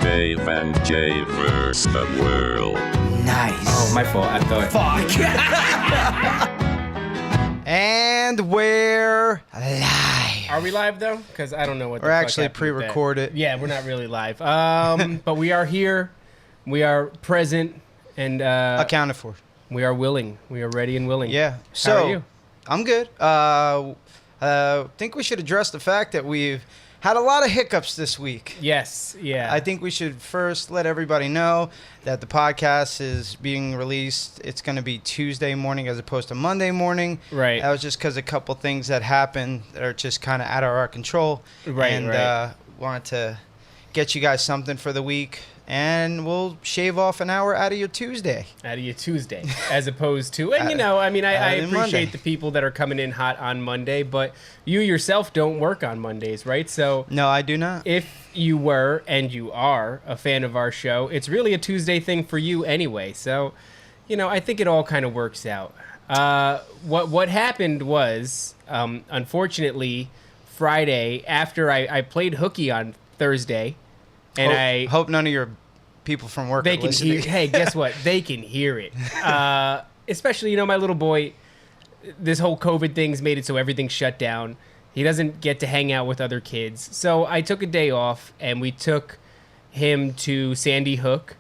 Dave and Jay versus the world. Nice. Oh, my fault. I thought. Fuck. And we're live. Are we live though? Because I don't know what. We're actually pre-recorded. Yeah, we're not really live. But we are here. We are present and Accounted for. we are willing. We are ready and willing. Yeah. How are you? I'm good. Think we should address the fact that we've had a lot of hiccups this week. Yes. Yeah. I think we should first let everybody know that the podcast is being released. It's going to be Tuesday morning as opposed to Monday morning. Right. That was just because a couple things that happened that are just kind of out of our control. Right. And wanted to get you guys something for the week. And we'll shave off an hour out of your Tuesday. Out of your Tuesday, as opposed to, and I appreciate Monday. the people that are coming in hot on Monday, but you yourself don't work on Mondays, right? So No, I do not. if you were and you are a fan of our show, it's really a Tuesday thing for you anyway. So, I think it all kind of works out. What happened was, unfortunately, Friday after I played hooky on Thursday. And hope none of your people from work they are can listening. hear. Hey, guess what? They can hear it. Especially, my little boy. This whole COVID thing's made it so everything's shut down. He doesn't get to hang out with other kids. So I took a day off, and we took him to Sandy Hook,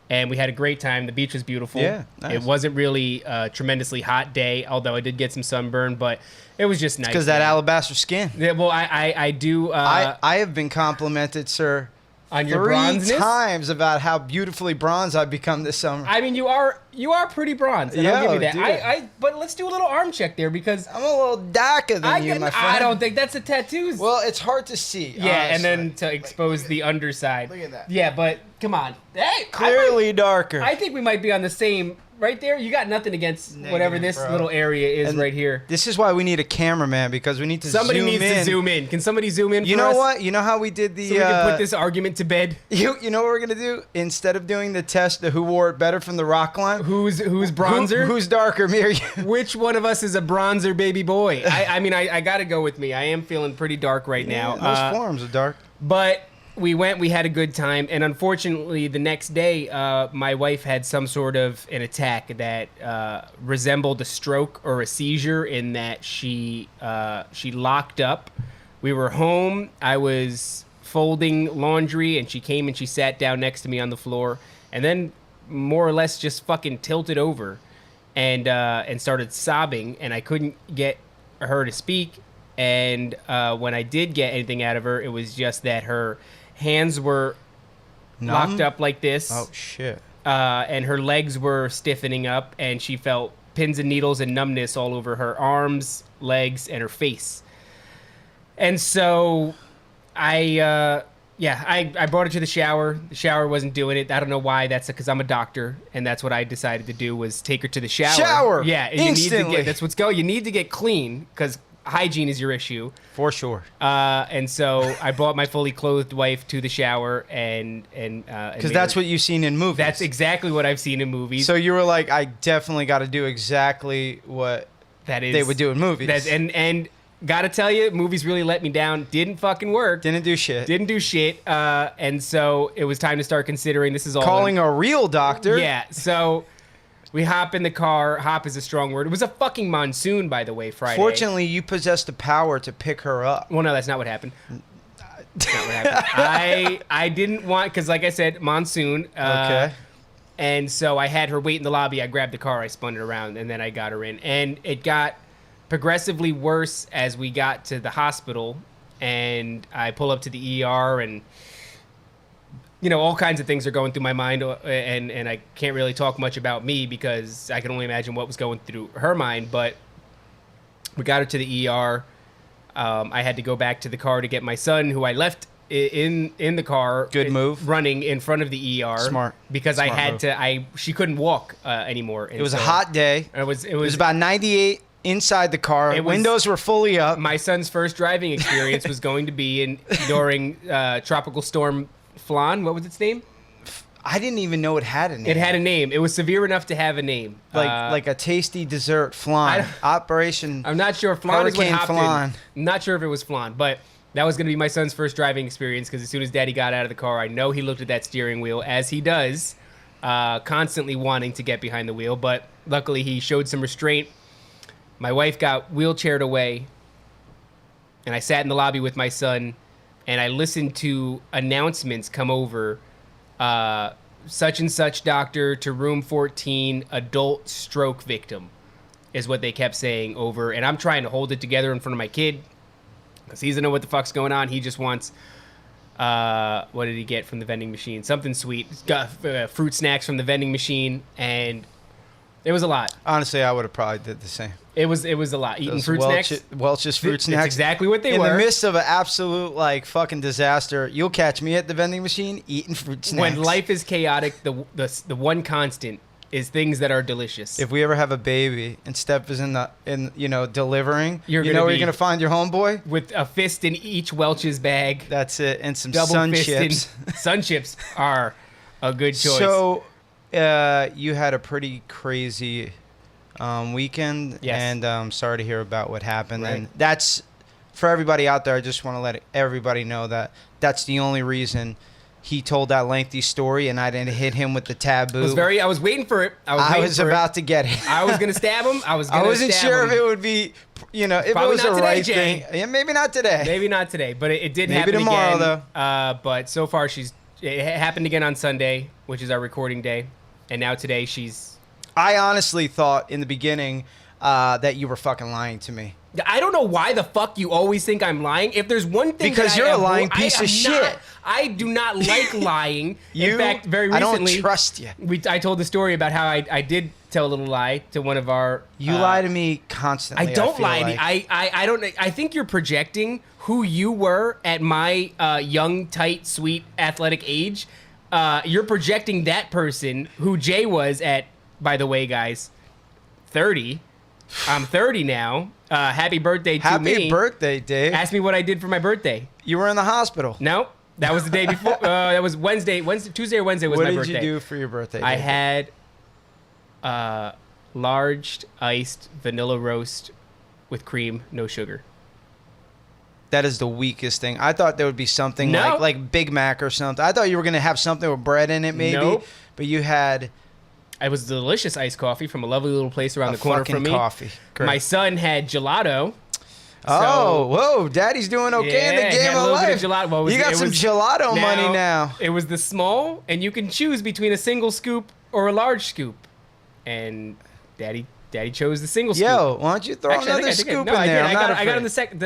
and we had a great time. The beach was beautiful. Yeah, nice. It wasn't really a tremendously hot day, although I did get some sunburn, but it was just nice. Because that alabaster skin. Yeah, well, I do. I have been complimented, sir, on your 3 bronzeness? times about how beautifully bronze I've become this summer. I mean, you are pretty bronze. And I'll give you that. dude. But let's do a little arm check there because I'm a little darker than you, my friend. I don't think that's the tattoos. Well, it's hard to see. yeah, and honestly. then to expose the underside. Look at that. Yeah, but come on. Hey, Clearly darker. I think we might be on the same. Right there, you got nothing against whatever this bro. little area is And right here. This is why we need a cameraman, because we need to Somebody zoom needs in. to zoom in. Can somebody zoom in? You for know us? what? You know how we did the... So we can put this argument to bed. You know what we're going to do? Instead of doing the test of who wore it better from the rock climb... Who's bronzer? Who's darker, me or you? Which one of us is a bronzer baby boy? I got to go with me. I am feeling pretty dark right now. Those forums are dark. But we had a good time, and unfortunately, the next day, my wife had some sort of an attack that resembled a stroke or a seizure. In that she locked up. We were home. I was folding laundry, and she came and she sat down next to me on the floor, and then more or less just fucking tilted over, and started sobbing, and I couldn't get her to speak. And when I did get anything out of her, it was just that her hands were locked up like this. Oh, shit. And her legs were stiffening up, and she felt pins and needles and numbness all over her arms, legs, and her face. And so I brought her to the shower. The shower wasn't doing it. I don't know why. That's because I'm a doctor, and that's what I decided to do was take her to the shower. Shower! Yeah. Instantly. That's what's going. You need to get clean because hygiene is your issue. For sure. And so I brought my fully clothed wife to the shower and Because that's what you've seen in movies. That's exactly what I've seen in movies. So you were like, I definitely got to do exactly what they would do in movies. And gotta tell you, movies really let me down. Didn't fucking work. Didn't do shit. Didn't do shit. And so it was time to start considering this is all Calling a real doctor. Yeah. So we hop in the car. Hop is a strong word. It was a fucking monsoon, by the way, Friday. Fortunately, you possess the power to pick her up. Well, no, that's not what happened. That's not what happened. I didn't want, because like I said, monsoon. Okay. And so I had her wait in the lobby. I grabbed the car, I spun it around, and then I got her in. And it got progressively worse as we got to the hospital. And I pull up to the ER, and all kinds of things are going through my mind, and I can't really talk much about me because I can only imagine what was going through her mind. But we got her to the ER. I had to go back to the car to get my son, who I left in the car. Good move. Running in front of the ER. Smart. Because Smart I had move. to. She couldn't walk anymore. And It was so a hot day. It was about 98 inside the car. It was- Windows were fully up. My son's first driving experience was going to be during Tropical Storm Flan. What was its name? I didn't even know it had a name. It had a name. It was severe enough to have a name. Like a tasty dessert flan. Operation. I'm not sure. Flan is what Hurricane hopped flan. in. I'm not sure if it was flan, but That was going to be my son's first driving experience because as soon as Daddy got out of the car, I know he looked at that steering wheel, as he does, constantly wanting to get behind the wheel. But luckily, he showed some restraint. My wife got wheelchaired away, and I sat in the lobby with my son, and I listened to announcements come over, such and such doctor to room 14, adult stroke victim, is what they kept saying over. And I'm trying to hold it together in front of my kid, because he doesn't know what the fuck's going on. He just wants, what did he get from the vending machine? Something sweet. Got fruit snacks from the vending machine, and it was a lot. Honestly, I would have probably did the same. It was a lot. Eating Those fruit snacks. Welch's fruit snacks. That's exactly what they were. In the midst of an absolute like fucking disaster, you'll catch me at the vending machine eating fruit snacks. When life is chaotic, the one constant is things that are delicious. If we ever have a baby and Steph is in delivering, You're you gonna know where be- you're gonna find your homeboy? With a fist in each Welch's bag. That's it, and some Double sun fisted. chips. Sun chips are a good choice. So, you had a pretty crazy weekend, Yes. and sorry to hear about what happened. Right. And that's for everybody out there. I just want to let everybody know that that's the only reason he told that lengthy story, and I didn't hit him with the taboo. I was waiting for it. I was about to get it. I was gonna stab him. I wasn't sure if it would be, if Probably it was not the today, right Jay. thing. Yeah, maybe not today. Maybe not today, but it did Maybe happen tomorrow, again. though. But so far it happened again on Sunday, which is our recording day, and now today she's. I honestly thought in the beginning that you were fucking lying to me. I don't know why the fuck you always think I'm lying. If there's one thing Because that you're I a avoid- lying I piece am of shit. not. I do not like lying. You, In fact, very I recently, don't trust you. I told the story about how I did tell a little lie to one of our. You lie to me constantly. I don't feel lie. like. I don't. I think you're projecting who you were at my young, tight, sweet, athletic age. You're projecting that person who Jay was at. By the way, guys, 30. I'm 30 now. Happy birthday to me. Happy birthday, Dave. Ask me what I did for my birthday. You were in the hospital. No, that was the day before. That was Tuesday or Wednesday was What my did birthday. you do for your birthday? I Dave? had large iced vanilla roast with cream, no sugar. That is the weakest thing. I thought there would be something No. like Big Mac or something. I thought you were going to have something with bread in it, maybe. Nope. But you had It was delicious iced coffee from a lovely little place around a the corner fucking from me. coffee. Great. My son had gelato. Oh, whoa! Daddy's doing okay in Yeah, the game had a of little bit life. of gelato. Well, You got some gelato money now. It was the small, and you can choose between a single scoop or a large scoop. And Daddy chose the single scoop. Yo, why don't you throw Actually, another I think scoop no, in I there? did. I'm not I got him afraid.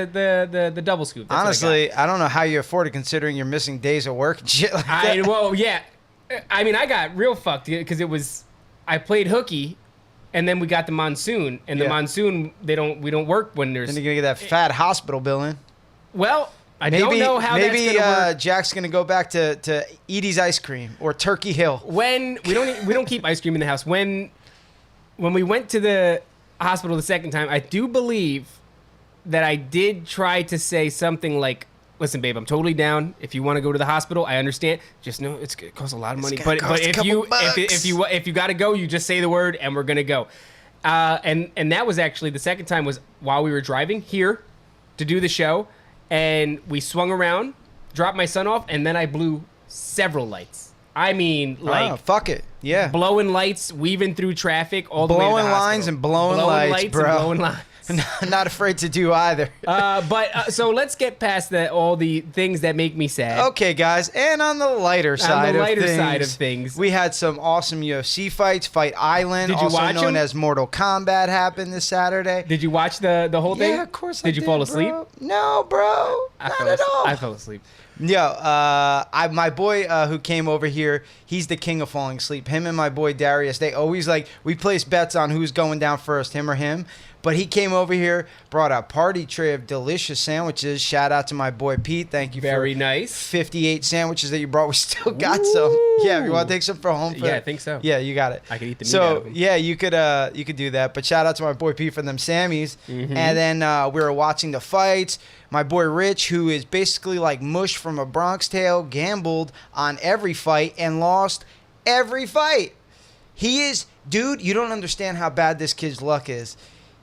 the double scoop. That's what I got. Honestly, I don't know how you afford it considering you're missing days of work and shit like that. Well, yeah. I mean, I got real fucked because I played hooky, and then we got the monsoon, and the Yeah. monsoon we don't work when there's. Then you're gonna get that fat hospital bill in. Well, I don't know how maybe that's gonna work. Jack's gonna go back to Edie's Ice Cream or Turkey Hill. When we don't keep ice cream in the house. When we went to the hospital the second time, I do believe that I did try to say something like, "Listen, babe, I'm totally down. If you want to go to the hospital, I understand. Just know it costs a lot of money. gonna But cost a if couple you bucks." if you got to go, you just say the word, and we're gonna go." And that was actually the second time was while we were driving here to do the show, and we swung around, dropped my son off, and then I blew several lights. I mean, like. Oh, fuck it. Yeah. Blowing lights, weaving through traffic, all the way to the Blowing hospital. lines and blowing lights, bro. And blowing lines. Not afraid to do either. So let's get past all the things that make me sad. Okay, guys, and on the lighter side of things, we had some awesome UFC fights. Fight Island, Did you also watch known them? as Mortal Kombat, happened this Saturday. Did you watch the whole thing? Yeah, of course I did. did. You fall asleep? Bro. No, bro. Not at all. I fell asleep. Yo, my boy who came over here, he's the king of falling asleep. Him and my boy Darius, they always we place bets on who's going down first, him or him. But he came over here, brought a party tray of delicious sandwiches. Shout out to my boy Pete. Thank you Very for nice. 58 sandwiches that you brought. We still got some. Yeah, if you want to take some for home. Yeah, I think so. Yeah, you got it. I could eat the meat out of them. yeah, you could do that. But shout out to my boy Pete for them Sammys. Mm-hmm. And then we were watching the fights. My boy Rich, who is basically like Mush from A Bronx Tale, gambled on every fight and lost every fight. He is, dude, you don't understand how bad this kid's luck is.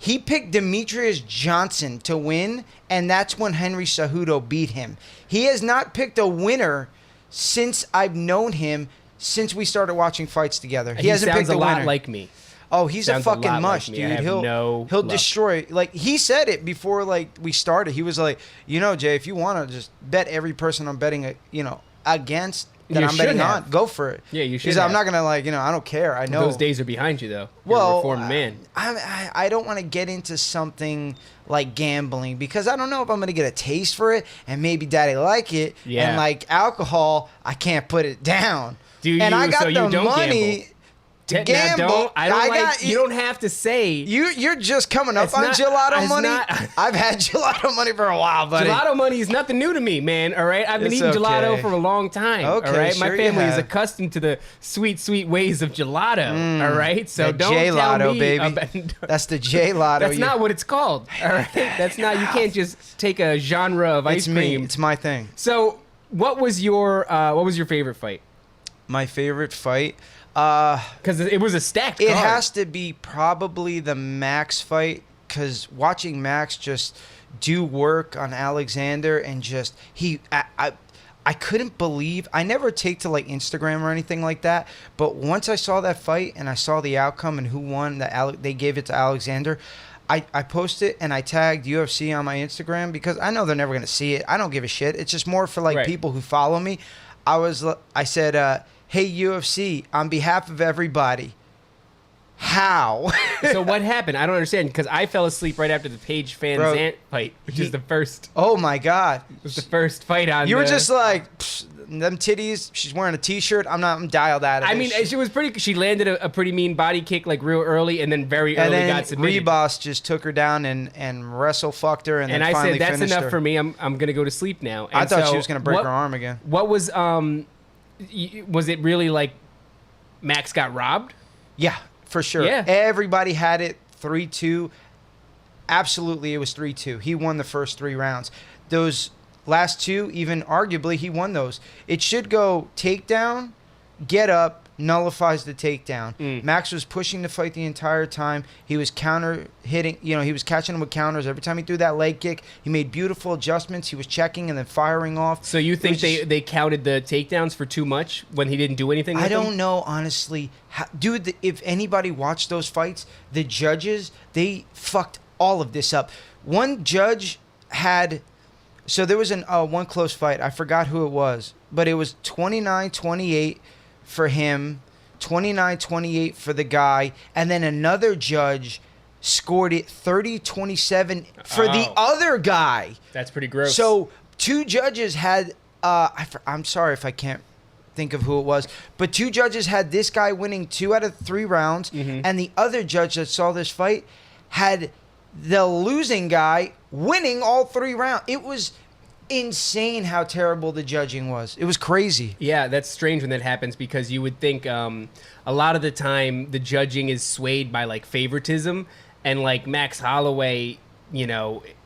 He picked Demetrius Johnson to win, and that's when Henry Cejudo beat him. He has not picked a winner since I've known him, since we started watching fights together. He hasn't picked a winner. Sounds a lot like me. Oh, he's a Sounds fucking lot mush, like me. dude. He'll luck. destroy. Like, he said it before, like, we started. He was like, Jay, if you want to just bet every person I'm betting, against that You I'm betting should have. on, go for it. Yeah, you should He's like, I'm have. not gonna I don't care. I know Those days are behind you, though. You're a reformed man. I don't want to get into something like gambling because I don't know if I'm gonna get a taste for it, and maybe Daddy like it. Yeah. And like alcohol, I can't put it down. Do you? And I got So you the don't money gamble. to Now, gamble. you don't have to say. You're just coming up It's on not- gelato it's money. not- I've had gelato money for a while, buddy. Gelato money is nothing new to me, man. All right, I've been It's eating gelato okay. for a long time. Okay, all right, my sure you family is have. accustomed to the sweet, sweet ways of gelato. All right, so The don't J-Lotto, tell me baby. about- That's the J Lotto. That's not what it's called. All right, that's not. You can't just take a genre of ice It's me. cream. It's my thing. So, what was your favorite fight? My favorite fight. Because it was a stacked It card. has to be probably the Max fight, because watching Max just do work on Alexander and just I couldn't believe. I never take to like Instagram or anything like that, but once I saw that fight and I saw the outcome and who won, they gave it to Alexander. I posted and I tagged UFC on my Instagram because I know they're never gonna see it. I don't give a shit. It's just more for like Right. people who follow me. I said, hey UFC, on behalf of everybody, how? So what happened? I don't understand because I fell asleep right after the Paige Van Bro, Zant fight, which is the first. Oh my God. Was the first fight on. You were the- just like, psh, them titties, she's wearing a t-shirt. I'm dialed out of I it. mean, she was pretty. She landed a pretty mean body kick like real early, and then very and early then got submitted. Reboss just took her down and wrestle fucked her and then I finally said, "That's finished enough her. for me. I'm gonna go to sleep now." I And thought so she was gonna break what- her arm again. What was was it really like Max got robbed? Yeah, for sure. Yeah. Everybody had it 3-2. Absolutely, it was 3-2. He won the first 3 rounds. Those last 2, even arguably, he won those. It should go takedown, get up, nullifies the takedown. Max was pushing the fight the entire time. He was counter hitting, he was catching him with counters. Every time he threw that leg kick, he made beautiful adjustments. He was checking and then firing off. So you think It was just- they counted the takedowns for too much when he didn't do anything? With I them? don't know, honestly. Dude, if anybody watched those fights, the judges, they fucked all of this up. One judge had... So there was one close fight. I forgot who it was. But it was 29-28 for him, 29-28 for the guy. And then another judge scored it 30-27 for the Oh. other guy. That's pretty gross. So 2 judges had... I'm sorry if I can't think of who it was, but 2 judges had this guy winning 2 out of 3 rounds, and the other judge that saw this fight had the losing guy winning all 3 rounds. It was insane how terrible the judging was. It was crazy. Yeah, that's strange when that happens because you would think a lot of the time the judging is swayed by like favoritism, and like Max Holloway,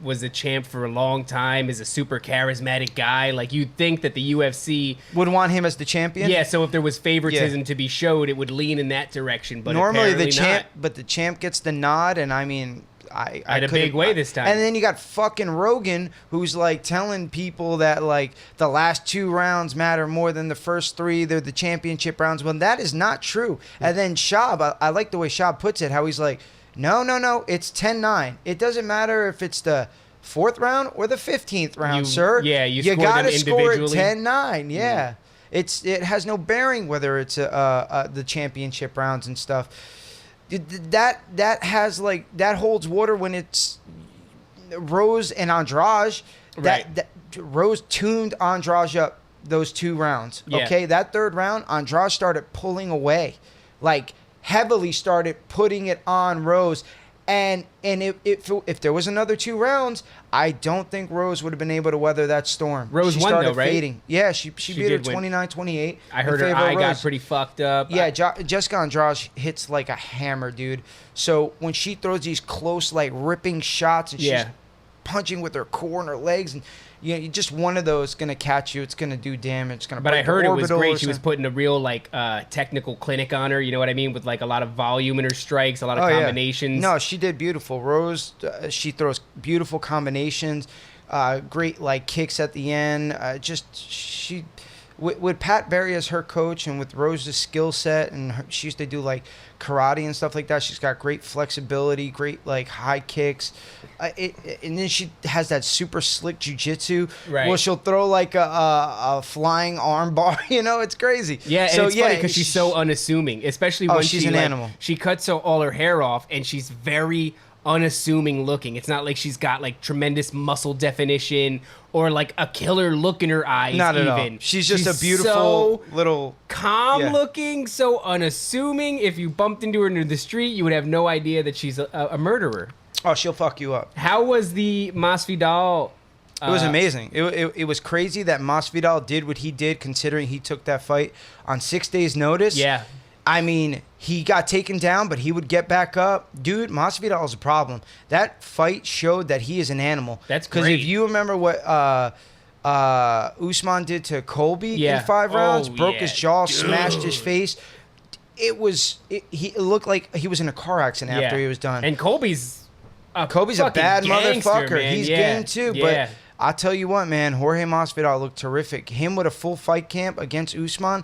was a champ for a long time, is a super charismatic guy. Like you'd think that the UFC Would want him as the champion? Yeah, so if there was favoritism to be showed, it would lean in that direction. But normally the apparently champ, not. but the champ gets the nod, and I mean, I Had a couldn't- big way this time. And then you got fucking Rogan, who's like telling people that like the last 2 rounds matter more than the first 3. They're the championship rounds. When that is not true. And then Shab, I like the way Shab puts it, how he's like, no, it's 10-9. It doesn't matter if it's the 4th round or the 15th round, sir. Yeah, you score gotta them score it individually. 10-9. Yeah. It has no bearing whether it's the championship rounds and stuff. That has like that holds water when it's Rose and Andrade. Right. That Rose tuned Andrade up those 2 rounds. Yeah. Okay, that 3rd round, Andrade started pulling away, like heavily started putting it on Rose. And if there was another 2 rounds, I don't think Rose would have been able to weather that storm. Rose she won, started though, right? fading. Yeah, she beat her did win. 29-28. I heard in her favor of eye got Rose. pretty fucked up. Yeah, Jessica Andrade hits like a hammer, dude. So when she throws these close, like ripping shots, and Yeah. she's punching with her core and her legs, and just one of those going to catch you. It's going to do damage. It's going to. But I heard it was great. She was something. putting a real technical clinic on her. You know what I mean? With like a lot of volume in her strikes, a lot of combinations. Yeah. No, she did beautiful. Rose, she throws beautiful combinations, great like kicks at the end. With Pat Berry as her coach and with Rose's skill set, and she used to do like karate and stuff like that. She's got great flexibility, great like high kicks, and then she has that super slick jiu-jitsu. Right. Well, she'll throw like a flying arm bar. It's crazy. Yeah, so, and it's funny because she's so unassuming, especially when she's an animal. She cuts all her hair off, and she's very unassuming looking. It's not like she's got like tremendous muscle definition or like a killer look in her eyes. Not at all. She's just a beautiful little calm looking, so unassuming. If you bumped into her in the street, you would have no idea that she's a murderer. Oh, she'll fuck you up. How was the Masvidal? It was amazing. It was crazy that Masvidal did what he did, considering he took that fight on 6 days' notice. Yeah. I mean, he got taken down, but he would get back up. Dude, Masvidal is a problem. That fight showed that he is an animal. That's great. Because if you remember what Usman did to Colby in 5 rounds, broke his jaw, smashed his face. It looked like he was in a car accident after he was done. And Colby's a bad gangster, motherfucker. Man. He's game too, but I'll tell you what, man, Jorge Masvidal looked terrific. Him with a full fight camp against Usman,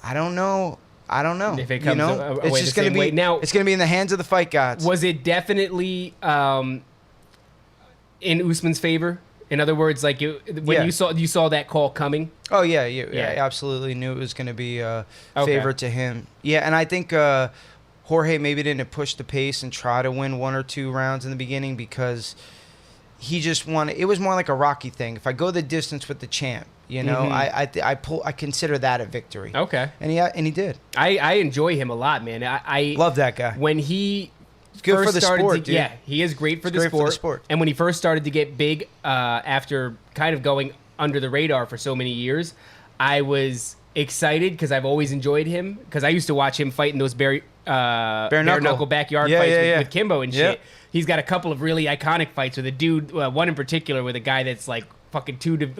I don't know. If it comes it's just going to be now. It's going to be in the hands of the fight gods. Was it definitely in Usman's favor? In other words, like when you saw that call coming. Oh yeah, I absolutely knew it was going to be a favor to him. Yeah, and I think Jorge maybe didn't push the pace and try to win 1 or 2 rounds in the beginning because he just wanted. It was more like a Rocky thing. If I go the distance with the champ. I consider that a victory. Okay, and he did. I enjoy him a lot, man. I love that guy. When he good for the sport, dude. Yeah, he is great for the sport. And when he first started to get big, after kind of going under the radar for so many years, I was excited because I've always enjoyed him. Because I used to watch him fight in those bare knuckle backyard fights with Kimbo and shit. He's got a couple of really iconic fights with a dude. One in particular with a guy that's like fucking 2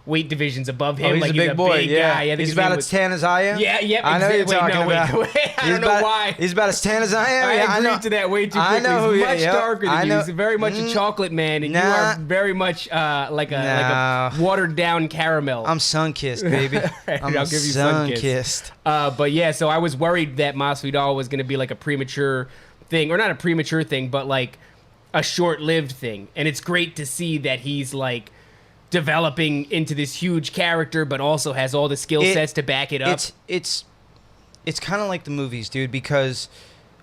weight divisions above him. Oh, he's a big boy. Guy. He's about as tan as I am. Yeah. I know you're talking about. I don't know why. He's about as tan as I am. I agreed to that way too quickly. He's much darker than you. He's very much a chocolate man, and you are very much like a watered down caramel. I'm sun-kissed, baby. I'll give you sun-kissed. But yeah, so I was worried that Masvidal was going to be like a premature thing, or not a premature thing, but like a short-lived thing. And it's great to see that he's like developing into this huge character, but also has all the skill sets to back it up. It's kind of like the movies, dude, because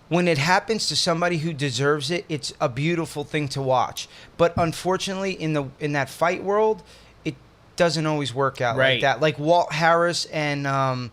when it happens to somebody who deserves it, it's a beautiful thing to watch. But unfortunately, in that fight world, it doesn't always work out like that. Like Walt Harris and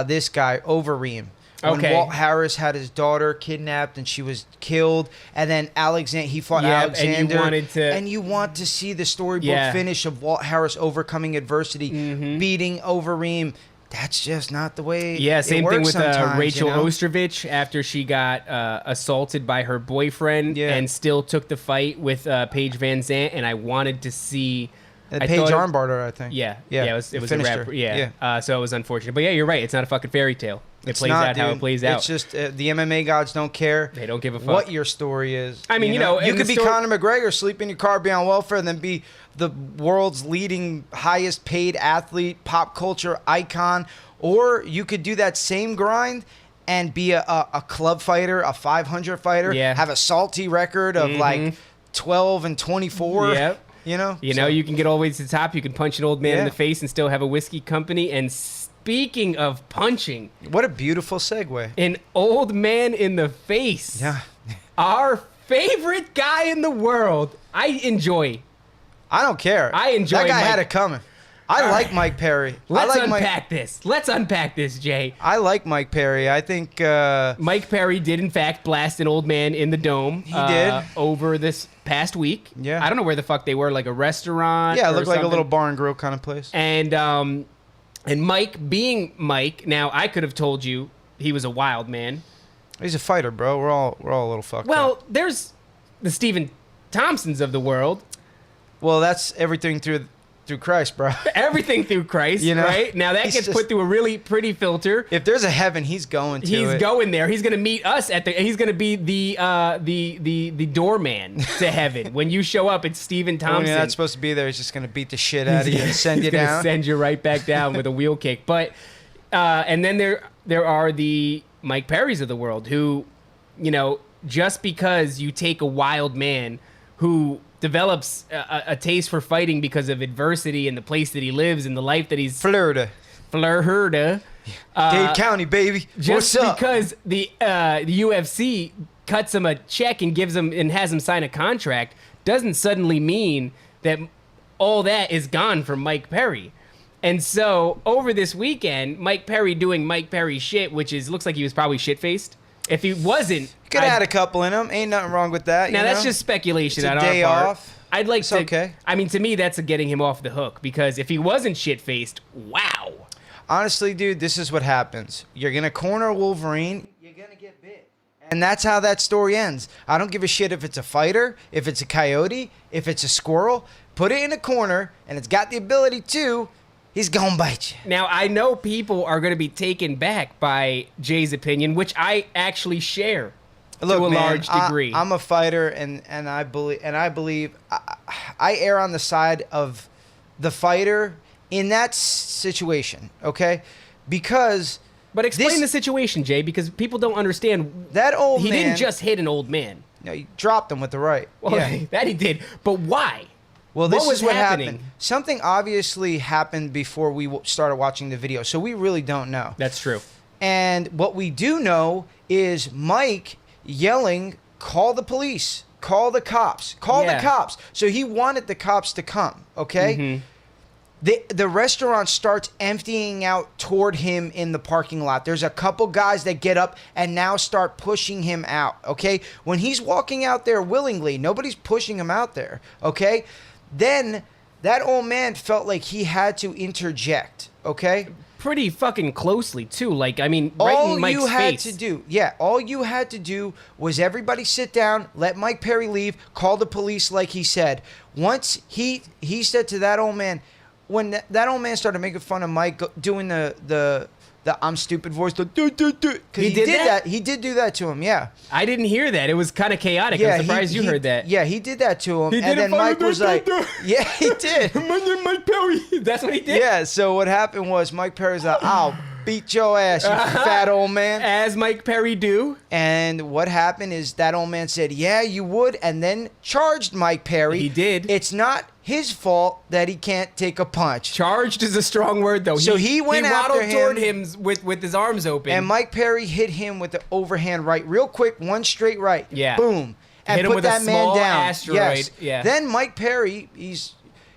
this guy Overeem. When Walt Harris had his daughter kidnapped and she was killed, and then he fought Alexander, and you want to see the storybook finish of Walt Harris overcoming adversity, beating Overeem. That's just not the way. Yeah, same thing with Rachel you know? Ostrovich after she got assaulted by her boyfriend and still took the fight with Paige Van Zandt, and I wanted to see. Paige armbarred her, I think. Yeah, it was a wrap. So it was unfortunate, but yeah, you're right. It's not a fucking fairy tale. It plays out how it plays out. It's just the MMA gods don't care. They don't give a fuck what your story is. I mean, you know you could be Conor McGregor, sleep in your car, be on welfare, and then be the world's leading, highest paid athlete, pop culture icon. Or you could do that same grind and be a club fighter, a 500 fighter, have a salty record of like 12 and 24. Yep. You know, you can get all the way to the top. You can punch an old man in the face and still have a whiskey company. And speaking of punching, what a beautiful segue. An old man in the face. Yeah. Our favorite guy in the world. I don't care. I enjoy that guy Mike. Had it coming. I like Mike Perry. Let's unpack this, Jay. I like Mike Perry. I think Mike Perry did in fact blast an old man in the dome. He did over this past week. Yeah. I don't know where the fuck they were, like a restaurant. Yeah, it looked like a little bar and grill kind of place. And Mike being Mike, now I could have told you he was a wild man. He's a fighter, bro. We're all a little fucked up. Well, there's the Stephen Thompsons of the world. Well, that's everything through Christ, bro. Everything through Christ, You know? right? Now that He's gets just- put through a really pretty filter. If there's a heaven, he's going to He's it. going there. He's going to meet us he's going to be the doorman to heaven. When you show up, it's Stephen When Thompson. you're not supposed to be there, he's just going to beat the shit out of you and send He's you gonna down. send you right back down with a wheel kick. But and then there are the Mike Perrys of the world who, just because you take a wild man who develops a taste for fighting because of adversity and the place that he lives and the life that he's Florida. Dade County, baby. Just What's up? because the UFC cuts him a check and gives him and has him sign a contract doesn't suddenly mean that all that is gone from Mike Perry. And so over this weekend, Mike Perry doing Mike Perry shit, which looks like he was probably shit-faced. If he wasn't, Could have had a couple in him. Ain't nothing wrong with that. now you that's know? just speculation It's a on day our part. off. I'd like It's to. okay. I mean, to me, that's getting him off the hook because if he wasn't shit-faced, wow. Honestly, dude, this is what happens. You're going to corner Wolverine. You're going to get bit. And that's how that story ends. I don't give a shit if it's a fighter, if it's a coyote, if it's a squirrel. Put it in a corner, and it's got the ability to. He's going to bite you. Now, I know people are going to be taken back by Jay's opinion, which I actually share Look, to a man, large degree. I'm a fighter, and I believe I err on the side of the fighter in that situation, okay? Because but explain this- the situation, Jay, because people don't understand. that old He man didn't just hit an old man. No, you dropped him with the right. Well, Yeah. that he did. But why? Well, this What was is what happening? happened. Something obviously happened before we started watching the video, so we really don't know. That's true. And what we do know is Mike yelling, "Call the police! Call the cops! Call Yeah. the cops!" So he wanted the cops to come. Okay. Mm-hmm. The restaurant starts emptying out toward him in the parking lot. There's a couple guys that get up and now start pushing him out. Okay. When he's walking out there willingly, nobody's pushing him out there. Okay. Then that old man felt like he had to interject. Okay. Pretty fucking closely, too. Like, I mean, right All in Mike's you had face. to do, all you had to do was everybody sit down, let Mike Perry leave, call the police like he said. Once he said to that old man, when that old man started making fun of Mike doing the I'm stupid voice, the do, because He did that? He did do that to him, yeah. I didn't hear that. It was kind of chaotic. Yeah, I'm surprised you heard that. Yeah, he did that to him. He And did it then for Mike the- was like, yeah, he did. My name Mike Perry. That's what he did? Yeah, so what happened was Mike Perry's like, I'll beat your ass, you fat old man. As Mike Perry do. And what happened is that old man said, yeah, you would, and then charged Mike Perry. He did. It's not his fault that he can't take a punch. Charged is a strong word, though. So he went after waddled toward him. him with his arms open. And Mike Perry hit him with the overhand right, real quick, one straight right. Yeah. Boom. And Hit him put with a that man small down. asteroid. Yes. Yeah. Then Mike Perry,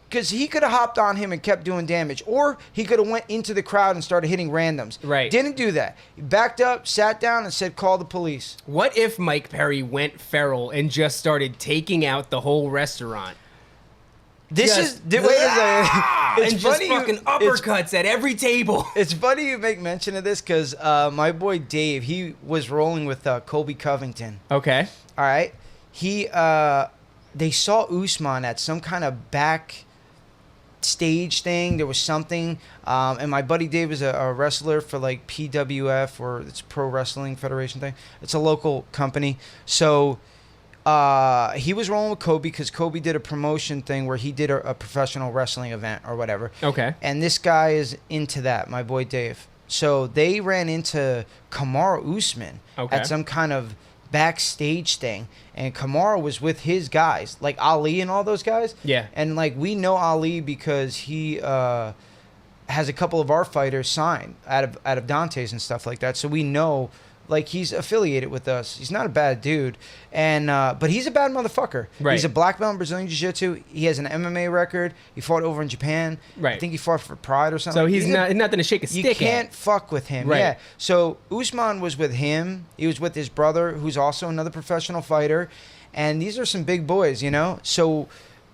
because he could have hopped on him and kept doing damage, or he could have went into the crowd and started hitting randoms. Right. Didn't do that. He backed up, sat down, and said, call the police. What if Mike Perry went feral and just started taking out the whole restaurant? This Just- is wait a second. It's and just funny fucking uppercuts at every table. It's funny you make mention of this because my boy Dave, he was rolling with Colby Covington. Okay. All right, they saw Usman at some kind of back stage thing. There was something, and my buddy Dave is a wrestler for like PWF, or it's Pro Wrestling Federation thing. It's a local company, so. He was rolling with Kobe because Kobe did a promotion thing where he did a professional wrestling event or whatever. Okay. And this guy is into that, my boy Dave. So they ran into Kamaru Usman Okay. at some kind of backstage thing. And Kamaru was with his guys, like Ali and all those guys. Yeah. And like we know Ali because he has a couple of our fighters signed out of Dante's and stuff like that. So we know. Like, he's affiliated with us. He's not a bad dude. And but he's a bad motherfucker. Right. He's a black belt in Brazilian Jiu-Jitsu. He has an MMA record. He fought over in Japan. Right. I think he fought for Pride or something. So he's nothing to shake a You stick can't at. fuck with him. Right. Yeah. So Usman was with him. He was with his brother, who's also another professional fighter. And these are some big boys, you know? So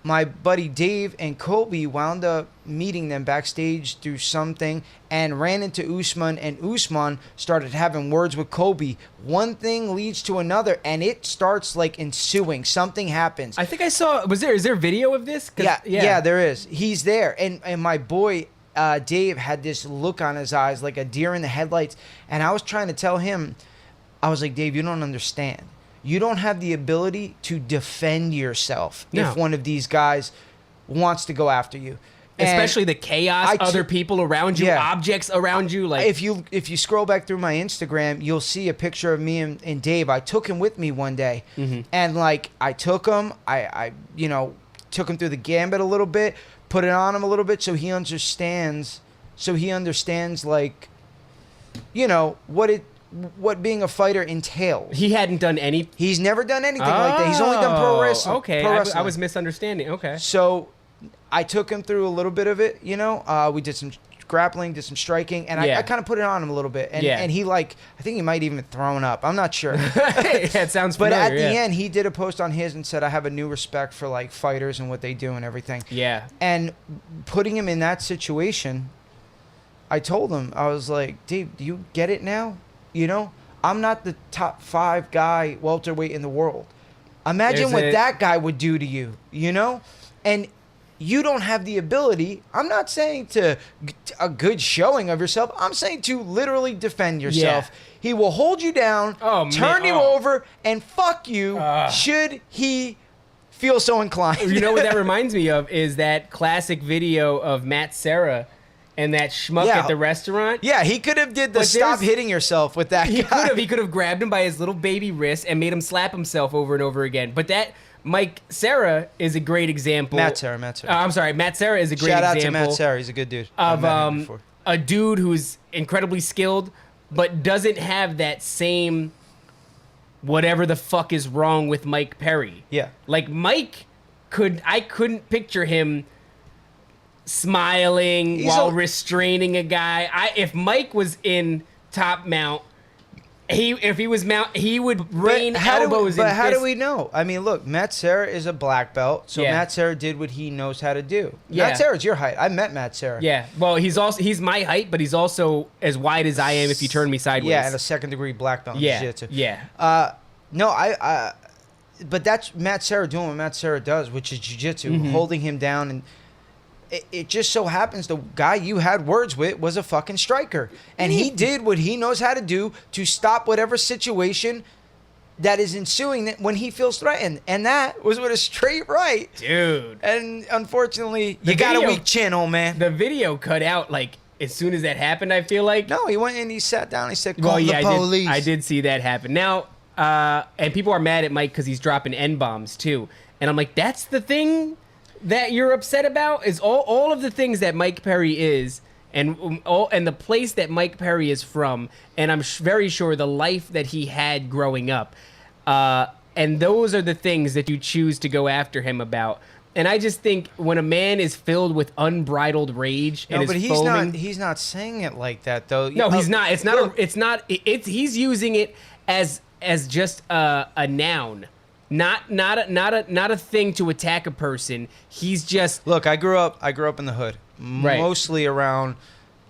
my buddy Dave and Colby wound up meeting them backstage through something and ran into Usman, and Usman started having words with Colby. One thing leads to another, and it starts like ensuing. Something happens. I think I saw. Is there video of this? Yeah, there is. He's there, and my boy Dave had this look on his eyes like a deer in the headlights, and I was trying to tell him, I was like, Dave, you don't understand. You don't have the ability to defend yourself if one of these guys wants to go after you. Especially the chaos, other people around you, objects around you. Like if you scroll back through my Instagram, you'll see a picture of me and Dave. I took him with me one day, and like I took him, I took him through the gambit a little bit, put it on him a little bit, so he understands. Like, what being a fighter entails. He hadn't done any. He's never done anything like that. He's only done pro wrestling. Okay, pro wrestling. I was misunderstanding. Okay. So I took him through a little bit of it. We did some grappling, did some striking, and I kind of put it on him a little bit. And he I think he might even thrown up. I'm not sure. It sounds familiar. But at the end, he did a post on his and said, I have a new respect for like fighters and what they do and everything. Yeah. And putting him in that situation, I told him, I was like, Dave, do you get it now? I'm not the top 5 guy welterweight in the world. Imagine what that guy would do to you, And you don't have the ability. I'm not saying to a good showing of yourself. I'm saying to literally defend yourself. Yeah. He will hold you down, turn you over, and fuck you should he feel so inclined. You know what that reminds me of is that classic video of Matt Serra and that schmuck at the restaurant. Yeah, he could have did the stop hitting yourself with that guy. He could have grabbed him by his little baby wrist and made him slap himself over and over again. But that Mike Serra is a great example. Matt Serra. I'm sorry, Matt Serra is a great example. Shout out to Matt Serra. He's a good dude. Of a dude who's incredibly skilled, but doesn't have that same whatever the fuck is wrong with Mike Perry. Yeah. Like Mike I couldn't picture him smiling while restraining a guy. If Mike was in top mount, he would rain elbows. But how do we know? I mean, look, Matt Serra is a black belt, so Matt Serra did what he knows how to do. Yeah. Matt Serra's your height. I met Matt Serra. Yeah. Well, he's my height, but he's also as wide as I am if you turn me sideways. Yeah, and a second-degree black belt in jiu-jitsu. Yeah. But that's Matt Serra doing what Matt Serra does, which is jiu-jitsu, holding him down. And it just so happens the guy you had words with was a fucking striker. And he did what he knows how to do to stop whatever situation that is ensuing when he feels threatened. And that was with a straight right. Dude. And unfortunately, you got a weak chin, old man. The video cut out like as soon as that happened, I feel like. No, he went and he sat down. He said, call the police. I did see that happen. Now, and people are mad at Mike because he's dropping N-bombs too. And I'm like, that's the thing that you're upset about is all of the things that Mike Perry is and the place that Mike Perry is from, and I'm very sure the life that he had growing up, and those are the things that you choose to go after him about. And I just think when a man is filled with unbridled rage and is foaming, he's not saying it like that though. No, he's not. He's using it as just a noun. Not a thing to attack a person. He's just look. I grew up in the hood, mostly around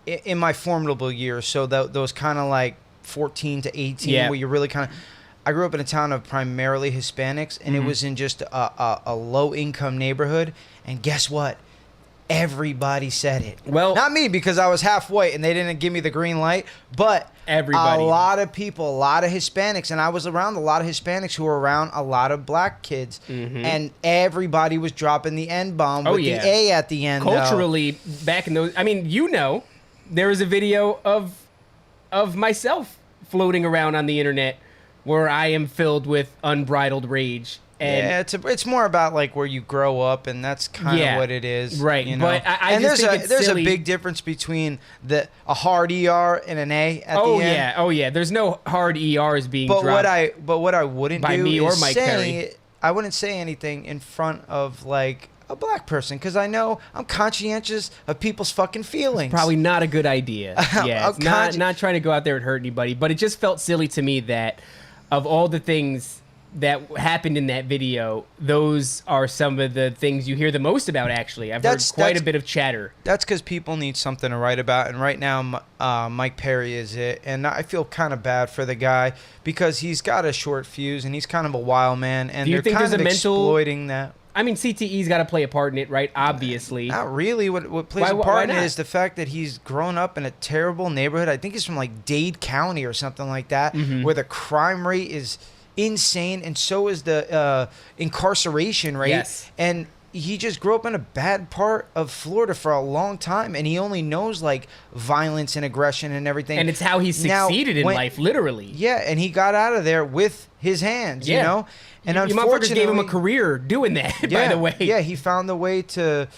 in my formidable years. So those kind of like 14 to 18, where you really kind of. I grew up in a town of primarily Hispanics, and it was in just a low income neighborhood. And guess what? Everybody said it. Well, not me because I was half white and they didn't give me the green light, but everybody. A lot of people, a lot of Hispanics, and I was around a lot of Hispanics who were around a lot of black kids, and everybody was dropping the N-bomb with the A at the end. Culturally, back in those, I mean, there was a video of myself floating around on the internet where I am filled with unbridled rage. And it's more about like where you grow up, and that's kind of what it is, right? But I and just think there's a big difference between a hard ER and an A at the end. Oh yeah. There's no hard ERs being dropped. But what I wouldn't by do me is or Mike Perry. I wouldn't say anything in front of like a black person because I know I'm conscientious of people's fucking feelings. Probably not a good idea. Yeah, it's not trying to go out there and hurt anybody, but it just felt silly to me that of all the things that happened in that video, those are some of the things you hear the most about, actually. I've heard quite a bit of chatter. That's because people need something to write about, and right now Mike Perry is it. And I feel kind of bad for the guy because he's got a short fuse, and he's kind of a wild man, and they're kind of exploiting that. I mean, CTE's got to play a part in it, right? Obviously. Not really. What plays a part in it is the fact that he's grown up in a terrible neighborhood. I think he's from like Dade County or something like that, where the crime rate is insane, and so is the incarceration rate. Yes. And he just grew up in a bad part of Florida for a long time, and he only knows like violence and aggression and everything. And it's how he succeeded in life, literally. Yeah, and he got out of there with his hands, you know? And unfortunately, you gave him a career doing that, by the way. Yeah, he found the way to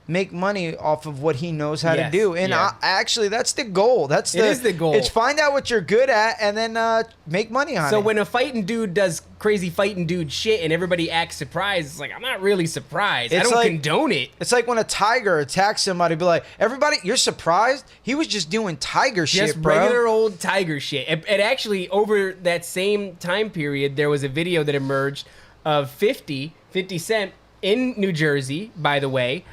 make money off of what he knows how to do. And actually, that's the goal. It is the goal. It's find out what you're good at and then make money on it. So when a fighting dude does crazy fighting dude shit and everybody acts surprised, it's like, I'm not really surprised. I don't condone it. It's like when a tiger attacks somebody, be like, everybody, you're surprised? He was just doing tiger shit, bro. Just regular old tiger shit. And actually, over that same time period, there was a video that emerged of 50 Cent in New Jersey, by the way,